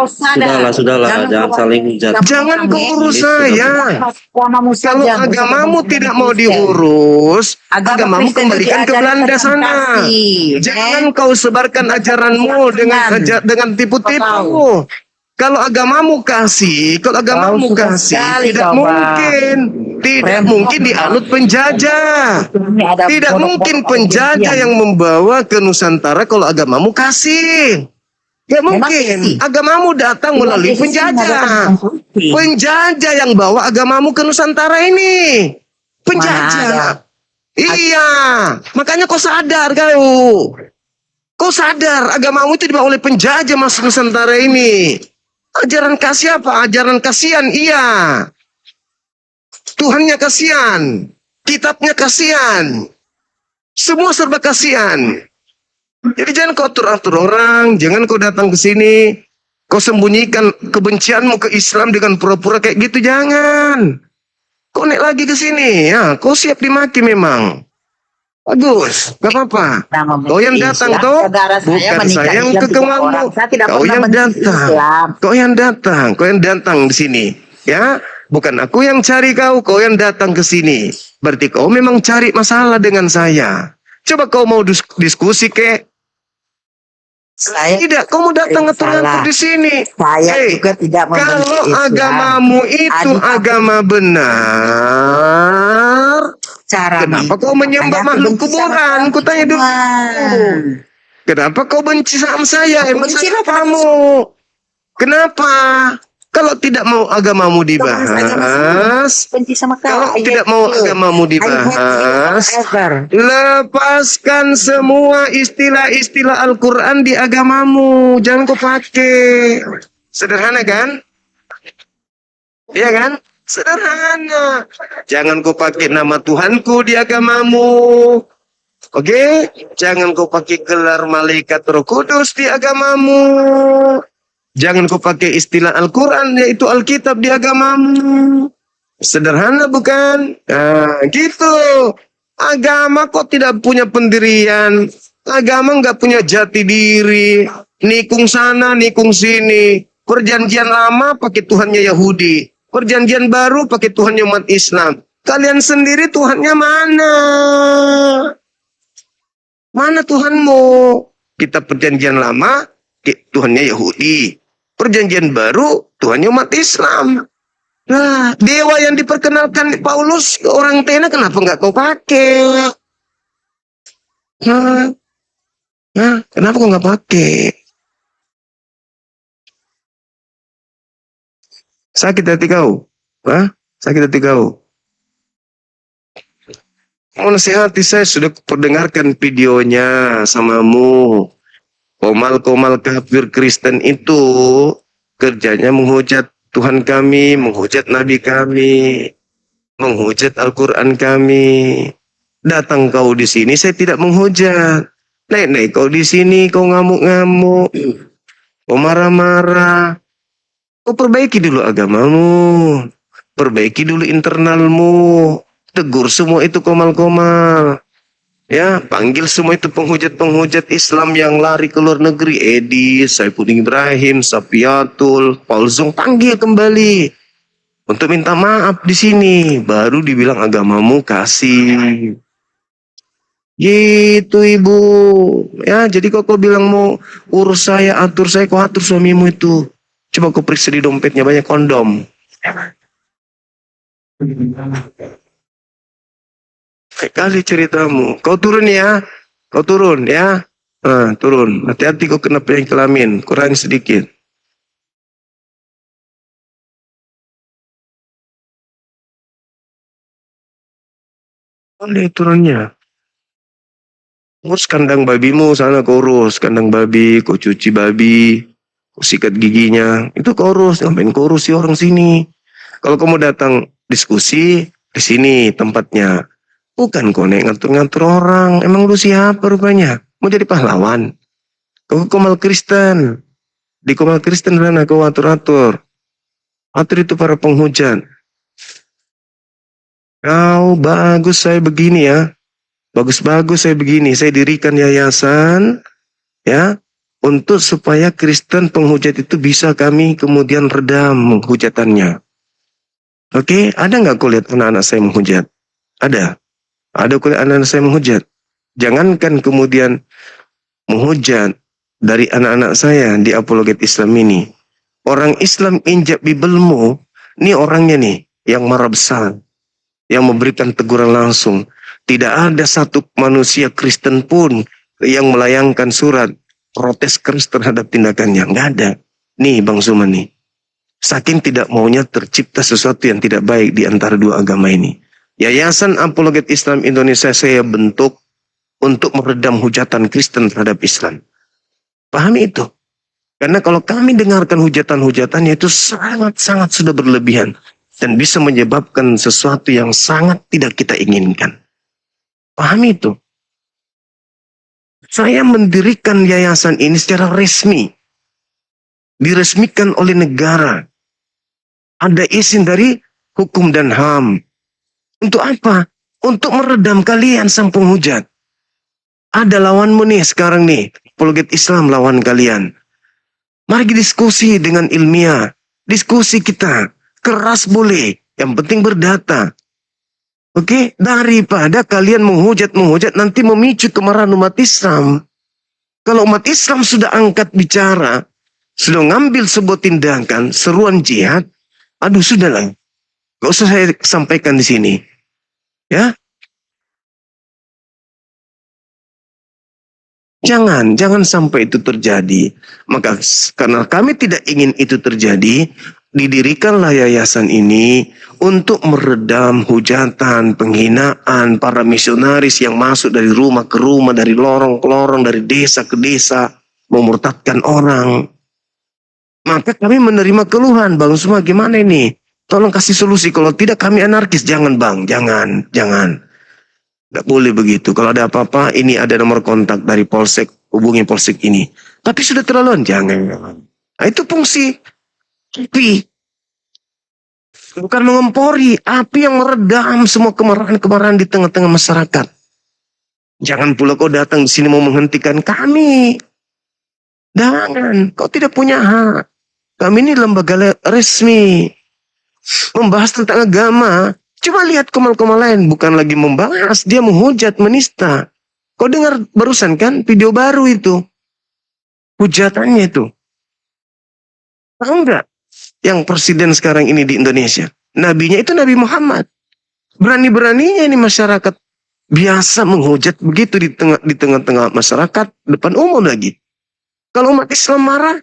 Sudahlah, jangan saling jatuh. Jangan keurus saya. Kalau agamamu tidak mau diurus, agamamu kembalikan ke Belanda sana. Jangan kau sebarkan ajaranmu dengan tipu-tipu. Kalau agamamu kasih, tidak mungkin dianut penjajah. Tidak mungkin penjajah yang membawa ke Nusantara kalau agamamu kasih. Ya mungkin agamamu datang melalui penjajah. Penjajah yang bawa agamamu ke Nusantara ini. Penjajah. Iya, makanya kau sadar kau. Kau sadar agamamu itu dibawa oleh penjajah masuk Nusantara ini. Ajaran kasih apa? Ajaran kasihan, iya. Tuhannya kasihan. Kitabnya kasihan. Semua serba kasihan. Jadi jangan kau atur-atur orang. Jangan kau datang ke sini. Kau sembunyikan kebencianmu ke Islam dengan pura-pura kayak gitu. Jangan. Kau naik lagi ke sini. Ya, kau siap dimaki memang. Bagus, gak apa-apa. Kau yang datang toh, bukan saya yang ke kemaumu. Kau yang datang di sini, ya. Bukan aku yang cari kau yang datang ke sini. Berarti kau memang cari masalah dengan saya. Coba kau mau diskusi kek. Tidak, kau mau datang ngatur-ngatur di sini. Saya juga tidak membenci Kalau Islam. agamamu itu agama benar, kenapa kau menyembah makhluk kuburan? Ku tanya dulu. Kenapa kau benci sama saya? Emang saya kamu? Kenapa? Kalau tidak mau agamamu dibahas, kalau tidak mau agamamu dibahas, lepaskan semua istilah-istilah Al-Quran di agamamu. Jangan kau pakai. Sederhana kan? Iya kan? Sederhana. Jangan kau pakai nama Tuhanku di agamamu. Oke? Jangan kau pakai gelar malaikat Roh Kudus di agamamu. Jangan kau pakai istilah Al-Quran, yaitu Alkitab di agamamu. Sederhana bukan? Nah, gitu. Agama kok tidak punya pendirian. Agama nggak punya jati diri. Nikung sana, nikung sini. Perjanjian lama pakai Tuhannya Yahudi. Perjanjian baru pakai Tuhannya umat Islam. Kalian sendiri Tuhannya mana? Mana Tuhanmu? Kita perjanjian lama, Tuhannya Yahudi. Perjanjian baru, Tuhannya umat Islam. Nah, dewa yang diperkenalkan Paulus ke orang Athena, kenapa nggak kau pakai? Kenapa kau nggak pakai? Sakit hati kau. Hah? Sakit hati kau. Mau nasihati saya sudah perdengarkan videonya samamu. Komal-komal kafir Kristen itu kerjanya menghujat Tuhan kami, menghujat Nabi kami, menghujat Al-Quran kami. Datang kau di sini, saya tidak menghujat. Naik kau di sini, kau ngamuk-ngamuk, kau marah-marah. Kau perbaiki dulu agamamu, perbaiki dulu internalmu, tegur semua itu komal-komal. Ya, panggil semua itu penghujat-penghujat Islam yang lari ke luar negeri. Edi, Saifuddin Ibrahim, Safiatul, Paul Zong, panggil kembali untuk minta maaf di sini. Baru dibilang agamamu kasih. Gitu ibu. Ya, jadi kau bilang mau urus saya, atur saya, kau atur suamimu itu. Coba kau periksa di dompetnya banyak kondom. Baik kali ceritamu. Kau turun ya. Kau turun ya. Turun. Hati-hati kau kena penyakit kelamin. Kurang sedikit. Boleh turunnya. Urus kandang babimu sana kau urus. Kandang babi, kau cuci babi. Kau sikat giginya. Itu kau urus. Ngapain kau urus si orang sini. Kalau kau mau datang diskusi, di sini tempatnya. Bukan kau ngatur-ngatur orang. Emang lu siapa rupanya? Mau jadi pahlawan? Kau komal Kristen. Di komal Kristen mana kau atur-atur. Atur itu para penghujat. Kau bagus saya begini ya. Bagus-bagus saya begini. Saya dirikan yayasan. Ya. Untuk supaya Kristen penghujat itu bisa kami kemudian redam menghujatannya. Oke. Ada nggak kau lihat anak-anak saya menghujat? Ada. Ada kuliah anak-anak saya menghujat. Jangankan kemudian menghujat dari anak-anak saya di apologet Islam ini. Orang Islam injak bibelmu, ini orangnya nih yang marah besar. Yang memberikan teguran langsung. Tidak ada satu manusia Kristen pun yang melayangkan surat protes keras terhadap tindakannya. Nggak ada. Nih Bang Suman nih. Saking tidak maunya tercipta sesuatu yang tidak baik di antara dua agama ini. Yayasan Apologet Islam Indonesia saya bentuk untuk meredam hujatan Kristen terhadap Islam. Pahami itu. Karena kalau kami dengarkan hujatan-hujatannya itu sangat-sangat sudah berlebihan. Dan bisa menyebabkan sesuatu yang sangat tidak kita inginkan. Pahami itu. Saya mendirikan yayasan ini secara resmi. Diresmikan oleh negara. Ada izin dari hukum dan HAM. Untuk apa? Untuk meredam kalian sang penghujat. Ada lawanmu nih sekarang nih. Apologet Islam lawan kalian. Mari diskusi dengan ilmiah. Diskusi kita. Keras boleh. Yang penting berdata. Oke? Daripada kalian menghujat nanti memicu kemarahan umat Islam. Kalau umat Islam sudah angkat bicara. Sudah ngambil sebuah tindakan. Seruan jihad. Aduh sudahlah. Gak usah saya sampaikan di sini. Ya. Jangan sampai itu terjadi. Maka karena kami tidak ingin itu terjadi, didirikanlah yayasan ini untuk meredam hujatan, penghinaan para misionaris yang masuk dari rumah ke rumah, dari lorong ke lorong, dari desa ke desa, memurtadkan orang. Maka kami menerima keluhan, Bang Suma gimana ini? Tolong kasih solusi, kalau tidak kami anarkis. Jangan Bang, jangan. Tidak boleh begitu. Kalau ada apa-apa, ini ada nomor kontak dari Polsek, hubungi Polsek ini. Tapi sudah terlaluan, jangan. Nah, itu fungsi api. Bukan mengempori, api yang meredam semua kemarahan-kemarahan di tengah-tengah masyarakat. Jangan pula kau datang di sini mau menghentikan kami. Jangan, kau tidak punya hak. Kami ini lembaga resmi. Membahas tentang agama. Coba lihat komal-komal lain. Bukan lagi membahas. Dia menghujat, menista. Kau dengar barusan kan video baru itu. Hujatannya itu. Tahu enggak? Yang presiden sekarang ini di Indonesia. Nabinya itu Nabi Muhammad. Berani-beraninya ini masyarakat. Biasa menghujat begitu di tengah-tengah masyarakat. Depan umum lagi. Kalau umat Islam marah.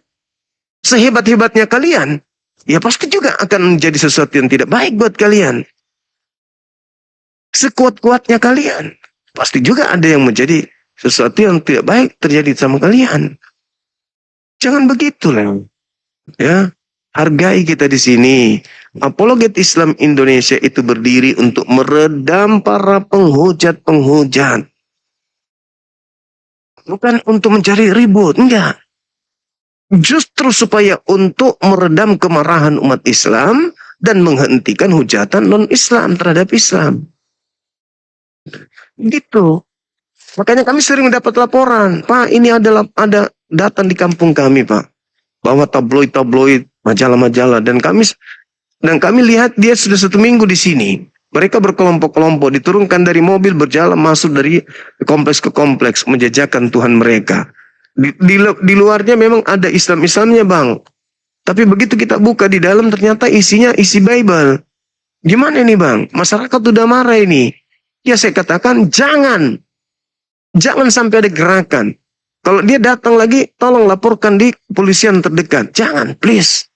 Sehebat-hebatnya kalian. ya pasti juga akan menjadi sesuatu yang tidak baik buat kalian. Sekuat-kuatnya kalian, pasti juga ada yang menjadi sesuatu yang tidak baik terjadi sama kalian. Jangan begitu lah. Ya, hargai kita di sini. Apologet Islam Indonesia itu berdiri untuk meredam para penghujat-penghujat. Bukan untuk mencari ribut, enggak. Justru supaya untuk meredam kemarahan umat Islam dan menghentikan hujatan non-Islam terhadap Islam. Gitu. Makanya kami sering mendapat laporan, Pak, ini ada datang di kampung kami, Pak, bahwa tabloid-tabloid, majalah-majalah, dan kami lihat dia sudah 1 minggu di sini. Mereka berkelompok-kelompok, diturunkan dari mobil, berjalan masuk dari kompleks ke kompleks, menjajakan Tuhan mereka. Di luarnya memang ada Islam-Islamnya, Bang. Tapi begitu kita buka di dalam, ternyata isinya isi Bible. Gimana ini, Bang? Masyarakat udah marah ini. Ya saya katakan, jangan sampai ada gerakan. Kalau dia datang lagi, tolong laporkan di kepolisian terdekat. Jangan, please.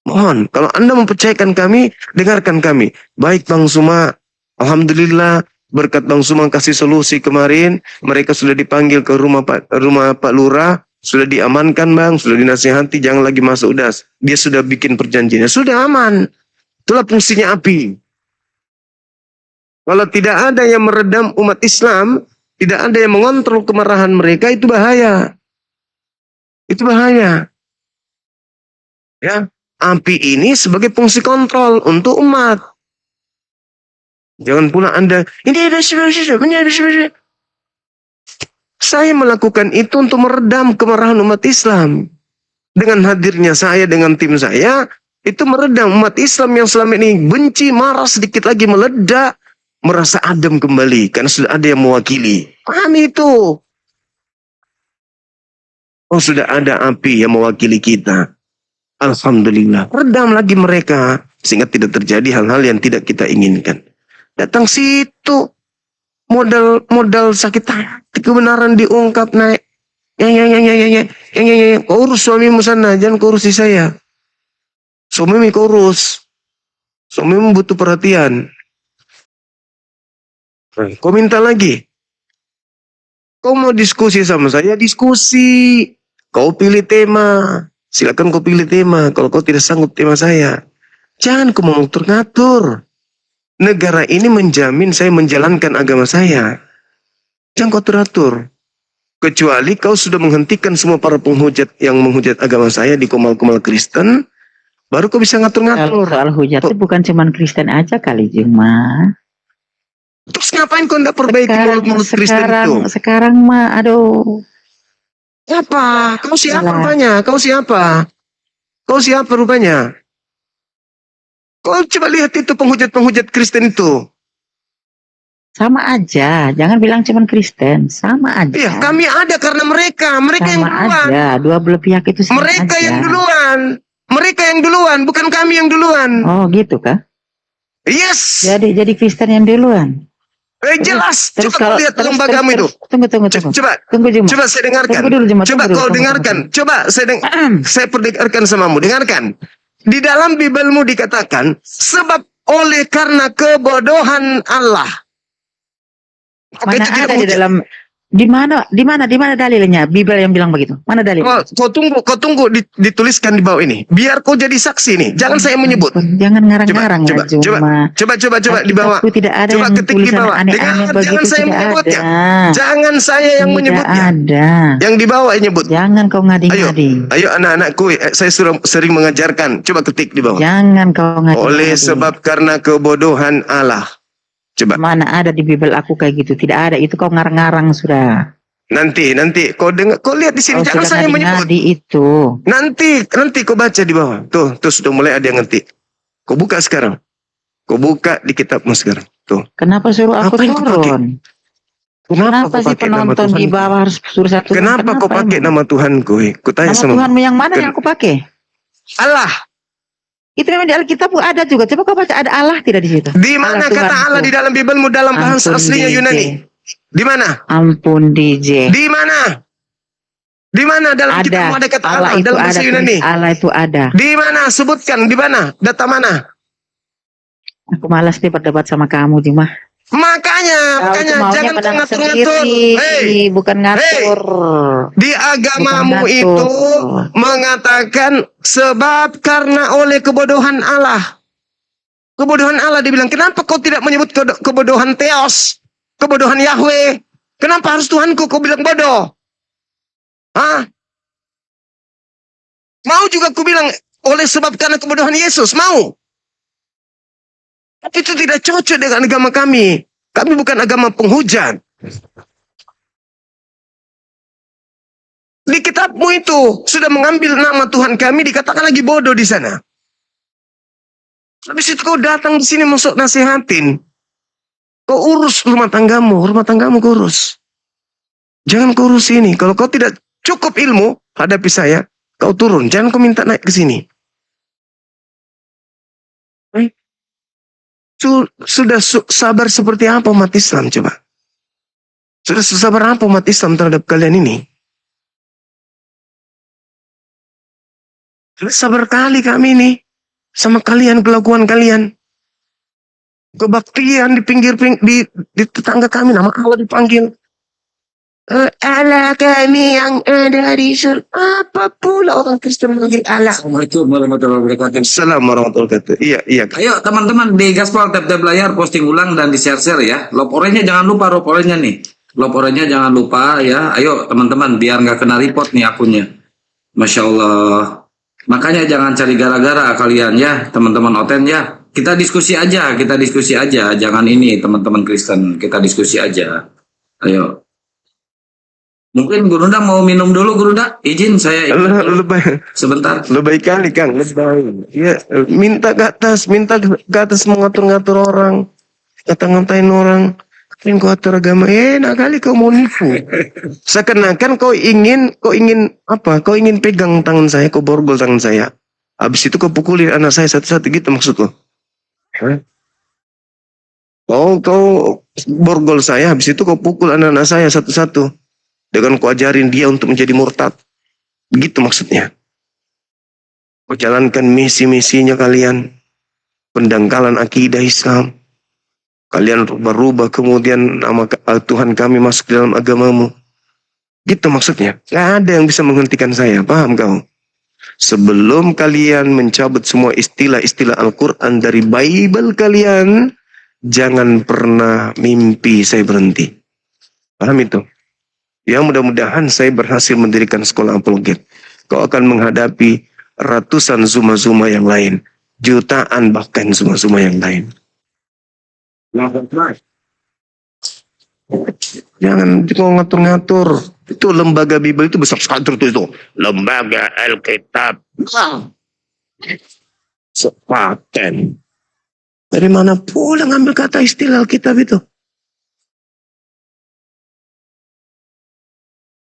Mohon, kalau Anda mempercayakan kami, dengarkan kami. Baik Bang Suma, alhamdulillah, berkat Bang Suma kasih solusi kemarin, mereka sudah dipanggil ke rumah Pak Lurah, sudah diamankan Bang, sudah dinasihati, jangan lagi masuk das. Dia sudah bikin perjanjiannya, sudah aman. Itulah fungsinya api. Kalau tidak ada yang meredam umat Islam, tidak ada yang mengontrol kemarahan mereka, itu bahaya. Itu bahaya. Ya, api ini sebagai fungsi kontrol untuk umat. Jangan pula Anda, saya melakukan itu untuk meredam kemarahan umat Islam. Dengan hadirnya saya, dengan tim saya, itu meredam umat Islam yang selama ini benci, marah, sedikit lagi meledak, merasa adem kembali, karena sudah ada yang mewakili. Pahami itu. Oh, sudah ada api yang mewakili kita. Alhamdulillah. Redam lagi mereka, sehingga tidak terjadi hal-hal yang tidak kita inginkan. Datang situ, modal sakit hati, kebenaran diungkap naik. Kau urus suamimu sana, jangan kau urusi saya. Suamimu kau urus. Suamimu butuh perhatian. Kau minta lagi. Kau mau diskusi sama saya, diskusi. Kau pilih tema. Silakan kau pilih tema. Kalau kau tidak sanggup tema saya, jangan kau mau ngatur. Negara ini menjamin saya menjalankan agama saya. Jangan kau teratur. Kecuali kau sudah menghentikan semua para penghujat yang menghujat agama saya di komal-komal Kristen, baru kau bisa ngatur-ngatur. Soal hujat itu bukan cuma Kristen aja kali, Juma. Terus ngapain kau tidak perbaiki mulut Kristen itu? Sekarang mah, aduh. Apa? Kau siapa rupanya? Kau siapa? Kau siapa rupanya? Kau coba lihat itu penghujat-penghujat Kristen itu. Sama aja, jangan bilang cuma Kristen, sama aja. Iya, kami ada karena mereka sama yang duluan. Aja, dua belah pihak itu sama mereka aja. yang duluan. Mereka yang duluan, bukan kami yang duluan. Oh, gitu kah? Yes. Jadi Kristen yang duluan. Jelas. Terus Coba kau lihat lembagamu itu. Tunggu. Coba saya dengarkan. Coba kau dengarkan. Coba saya perdengarkan samamu. Dengarkan. Di dalam Bibelmu dikatakan, sebab oleh karena kebodohan Allah. Mana ada di dalam, di mana dalilnya? Bibel yang bilang begitu. Mana dalil? Kau tunggu dituliskan di bawah ini. Biar kau jadi saksi nih. Jangan saya menyebut. Jangan ngarang-ngarang ya, Coba di bawah. Tidak ada coba yang ketik di bawah. aneh-aneh begitu, Jangan saya menyebutnya. ada. Jangan saya yang menyebutnya. Ada. Yang di bawah yang nyebut. Jangan kau ngadi-ngadi. Ayo anak-anakku, saya sering mengajarkan. Coba ketik di bawah. Jangan kau ngadi-ngadi. Oleh sebab karena kebodohan Allah. Coba. Mana ada di Bibel aku kayak gitu? Tidak ada. Itu kau ngarang-ngarang sudah. Nanti kau dengar, kau lihat di sini. Jangan saya menyebut. Itu. Nanti kau baca di bawah. Tuh sudah mulai ada yang ngetik. Kau buka sekarang. Kau buka di kitabmu sekarang. Tuh. Kenapa suruh aku turun? Kenapa sih penonton di bawah harus suruh satu? Kenapa kau pakai nama Tuhanku? Ku tanya sama Tuhanmu yang mana yang aku pakai? Allah. Itu memang di Alkitab ada juga. Coba kau baca, ada Allah tidak di situ? Di mana kata Allah di dalam Bibelmu dalam bahasa aslinya Yunani? Di mana? Ampun DJ. Di mana? Di mana dalam Ada. kitabmu ada kata Allah Allah itu dalam ada. bahasa Yunani? Allah itu ada. Di mana? Sebutkan di mana? Data mana? Aku malas nih berdebat sama kamu, Juma. Makanya Kau itu maunya jangan menang ngatur-ngatur. sendiri, Hei, bukan ngatur. di agamamu Bukan itu ngatur. mengatakan sebab karena oleh kebodohan Allah. Kebodohan Allah dibilang, kenapa kau tidak menyebut kebodohan Theos? Kebodohan Yahweh? Kenapa harus Tuhanku kau bilang bodoh? Hah? Mau juga ku bilang oleh sebab karena kebodohan Yesus, mau? Tapi itu tidak cocok dengan agama kami. Kami bukan agama penghujat. Di kitabmu itu sudah mengambil nama Tuhan kami, dikatakan lagi bodoh di sana. Habis itu kau datang di sini masuk nasihatin. Kau urus rumah tanggamu kau urus. Jangan kau urus ini. Kalau kau tidak cukup ilmu, hadapi saya, kau turun. Jangan kau minta naik ke sini. Sudah sabar seperti apa umat Islam coba? Sudah sabar apa umat Islam terhadap kalian ini? Sudah sabar kali kami ini sama kalian, kelakuan kalian. Kebaktian di di tetangga kami, nama Allah dipanggil. Allah kami yang ada di surga. Apa pula orang Kristen memanggil Allah? Assalamualaikum warahmatullahi wabarakatuh. Assalamualaikum warahmatullahi wabarakatuh. Iya. Ayo teman-teman di gaspol tap-tap layar, posting ulang dan di share-share ya. Lop oranye jangan lupa, lop oranye nih. Lop oranye jangan lupa ya. Ayo teman-teman biar nggak kena report nih akunnya. Masya Allah. Makanya jangan cari gara-gara kalian ya, teman-teman Oten ya. Kita diskusi aja. Jangan ini teman-teman Kristen, kita diskusi aja. Ayo. Mungkin Gurunda mau minum dulu, Gurunda. Izin saya Lebay. sebentar. Lebay kali Kang, lebay. Ya, minta ke atas mengatur-ngatur orang, ngata-ngatain orang. Kalian kau atur agama, enak kali kau mau nipu. Seakan-akan kau ingin apa? Kau ingin pegang tangan saya, kau borgol tangan saya. Habis itu kau pukulin anak saya satu-satu gitu maksudku. Kau borgol saya, habis itu kau pukul anak-anak saya satu-satu. Dengan kau ajarin dia untuk menjadi murtad. Begitu maksudnya. Kau jalankan misi-misinya kalian. Pendangkalan akidah Islam. Kalian berubah kemudian nama Tuhan kami masuk dalam agamamu. Gitu maksudnya. Gak ada yang bisa menghentikan saya. Paham kau? Sebelum kalian mencabut semua istilah-istilah Al-Quran dari Bible kalian, jangan pernah mimpi saya berhenti. Paham itu? Ya mudah-mudahan saya berhasil mendirikan sekolah apologet. Kau akan menghadapi ratusan zuma-zuma yang lain. Jutaan bahkan zuma-zuma yang lain. Jangan ngatur-ngatur. Itu lembaga Bible itu besar sekali itu. Lembaga Alkitab. Sepaten. Dari mana pula ngambil kata istilah Alkitab itu?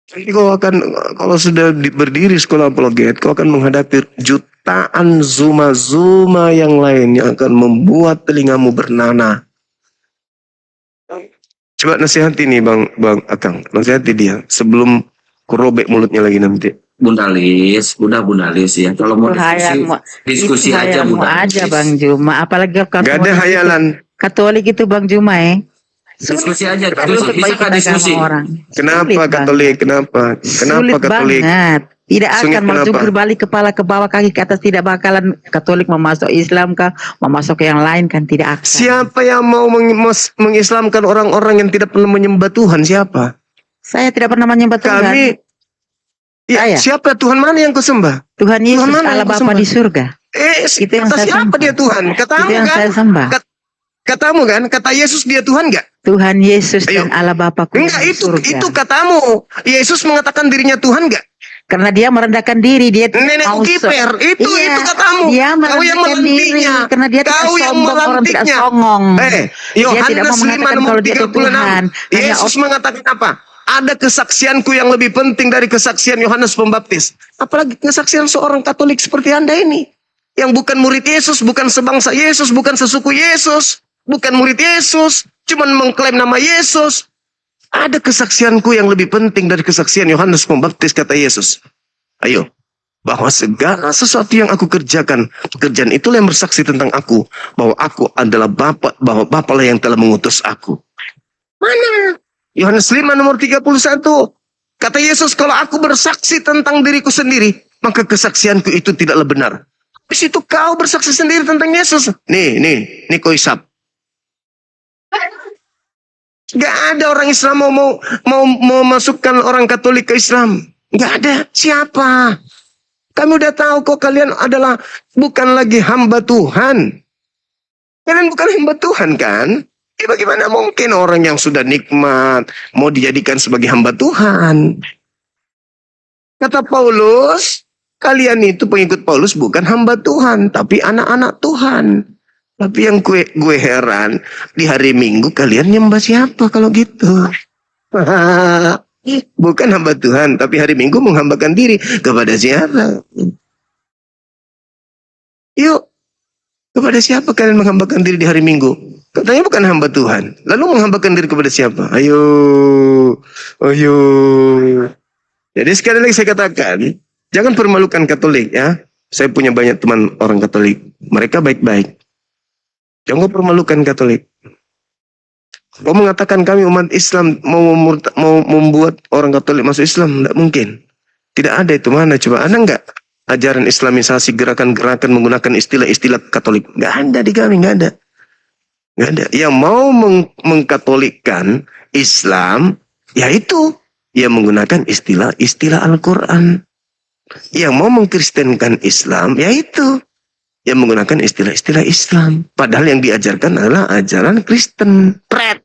Jadi kau akan, kalau sudah berdiri sekolah apologet, kau akan menghadapi jutaan zuma-zuma yang lain yang akan membuat telingamu bernanah. Coba nasihati nih Bang Akang, nasihati dia sebelum kurobek mulutnya lagi nanti. Bunda Lis ya. Kalau mau diskusi aja Bunda Lis. aja Bang Juma, apalagi Gak ada hayalan. Katolik itu Bang Juma Diskusi aja, bisa diskusi. Kenapa Katolik? Kenapa Sulit Katolik? banget. Tidak Sulit akan maju kenapa? berbalik kepala ke bawah, kaki ke atas, tidak bakalan Katolik memasuk Islam kah, memasuk ke yang lain kan tidak akan. Siapa yang mau mengislamkan orang-orang yang tidak pernah menyembah Tuhan? Siapa? Saya tidak pernah menyembah Tuhan. Kami. Saya. Siapa Tuhan mana yang kau sembah? Tuhan Yesus mana Allah yang kau Bapa sembah? di surga. Itu yang kata saya siapa sembah. dia Tuhan? Katamu Itu yang kan? saya sembah. Katamu kan? Kata Yesus dia Tuhan gak? Tuhan Yesus Ayo. dan Allah Bapa-Ku Enggak, di surga. itu katamu. Yesus mengatakan dirinya Tuhan gak? Karena dia merendahkan diri, dia Nenek mau kiper, itu Dia katamu. Kau yang merendahkan diri melantiknya. karena dia tidak Kau yang sombong, orang tidak melantiknya. songong. Dia tidak Yohanes mau mengatakan kalau dia itu 5:36. Tuhan. Hanya Yesus mengatakan apa? Ada kesaksianku yang lebih penting dari kesaksian Yohanes Pembaptis. Apalagi kesaksian seorang Katolik seperti Anda ini. Yang bukan murid Yesus, bukan sebangsa Yesus, bukan sesuku Yesus. Bukan murid Yesus. Cuman mengklaim nama Yesus. Ada kesaksianku yang lebih penting dari kesaksian Yohanes Pembaptis, kata Yesus. Ayo, bahwa segala sesuatu yang aku kerjakan, pekerjaan itulah yang bersaksi tentang aku, bahwa aku adalah Bapa, bahwa Bapa lah yang telah mengutus aku. Mana? Yohanes 5 nomor 31. Kata Yesus, kalau aku bersaksi tentang diriku sendiri, maka kesaksianku itu tidaklah benar. Habis itu kau bersaksi sendiri tentang Yesus. Nih kau isap. Gak ada orang Islam mau masukkan orang Katolik ke Islam. Gak ada. Siapa? Kami udah tahu kok kalian adalah bukan lagi hamba Tuhan. Kalian bukan hamba Tuhan kan? Bagaimana mungkin orang yang sudah nikmat mau dijadikan sebagai hamba Tuhan? Kata Paulus, kalian itu pengikut Paulus bukan hamba Tuhan, tapi anak-anak Tuhan. Tapi yang gue heran, di hari Minggu kalian nyembah siapa kalau gitu? Bukan hamba Tuhan, tapi hari Minggu menghambakan diri kepada siapa? Yuk, kepada siapa kalian menghambakan diri di hari Minggu? Katanya bukan hamba Tuhan. Lalu menghambakan diri kepada siapa? Ayo. Jadi sekali lagi saya katakan, jangan permalukan Katolik ya. Saya punya banyak teman orang Katolik. Mereka baik-baik. Jangan permalukan Katolik. Kau mengatakan kami umat Islam mau membuat orang Katolik masuk Islam? Tidak mungkin. Tidak ada itu. Mana coba? Ada enggak ajaran Islamisasi, gerakan-gerakan menggunakan istilah-istilah Katolik? Enggak ada di kami, enggak ada. Enggak ada. Yang mau mengkatolikkan Islam, yaitu yang menggunakan istilah-istilah Al-Quran. Yang mau mengkristenkan Islam, yaitu yang menggunakan istilah-istilah Islam. Padahal yang diajarkan adalah ajaran Kristen. Pret.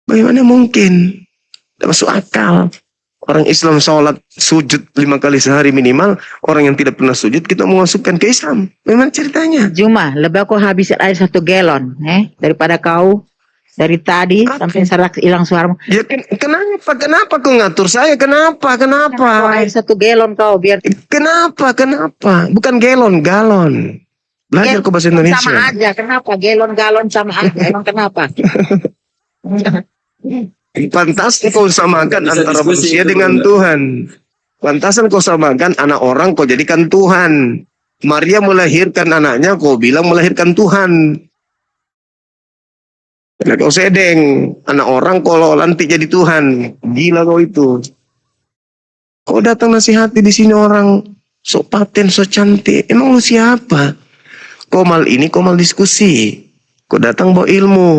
Bagaimana mungkin? Tidak masuk akal. Orang Islam sholat sujud 5 kali sehari minimal. Orang yang tidak pernah sujud kita mau masukkan ke Islam. Memang ceritanya. Juma, lebih aku habisin air 1 galon, daripada kau dari tadi sampai serak hilang suaramu. Ya kenapa kau ngatur saya? Kenapa? Air 1 galon kau biar Kenapa? Bukan galon. Belajar kau bahasa Indonesia. sama aja. Kenapa galon sama aja? Emang kenapa? Pantas kau samakan Bisa antara diskusi manusia itu, dengan Bunda. Tuhan. Pantasan kau samakan anak orang kau jadikan Tuhan. Maria melahirkan anaknya kau bilang melahirkan Tuhan. Nah, kau sedeng anak orang kalau nanti jadi Tuhan. Gila kau itu. Kau datang nasihati di sini orang sok paten, sok cantik. Emang lu siapa? Kau mal ini, kau mal diskusi. Kau datang bawa ilmu.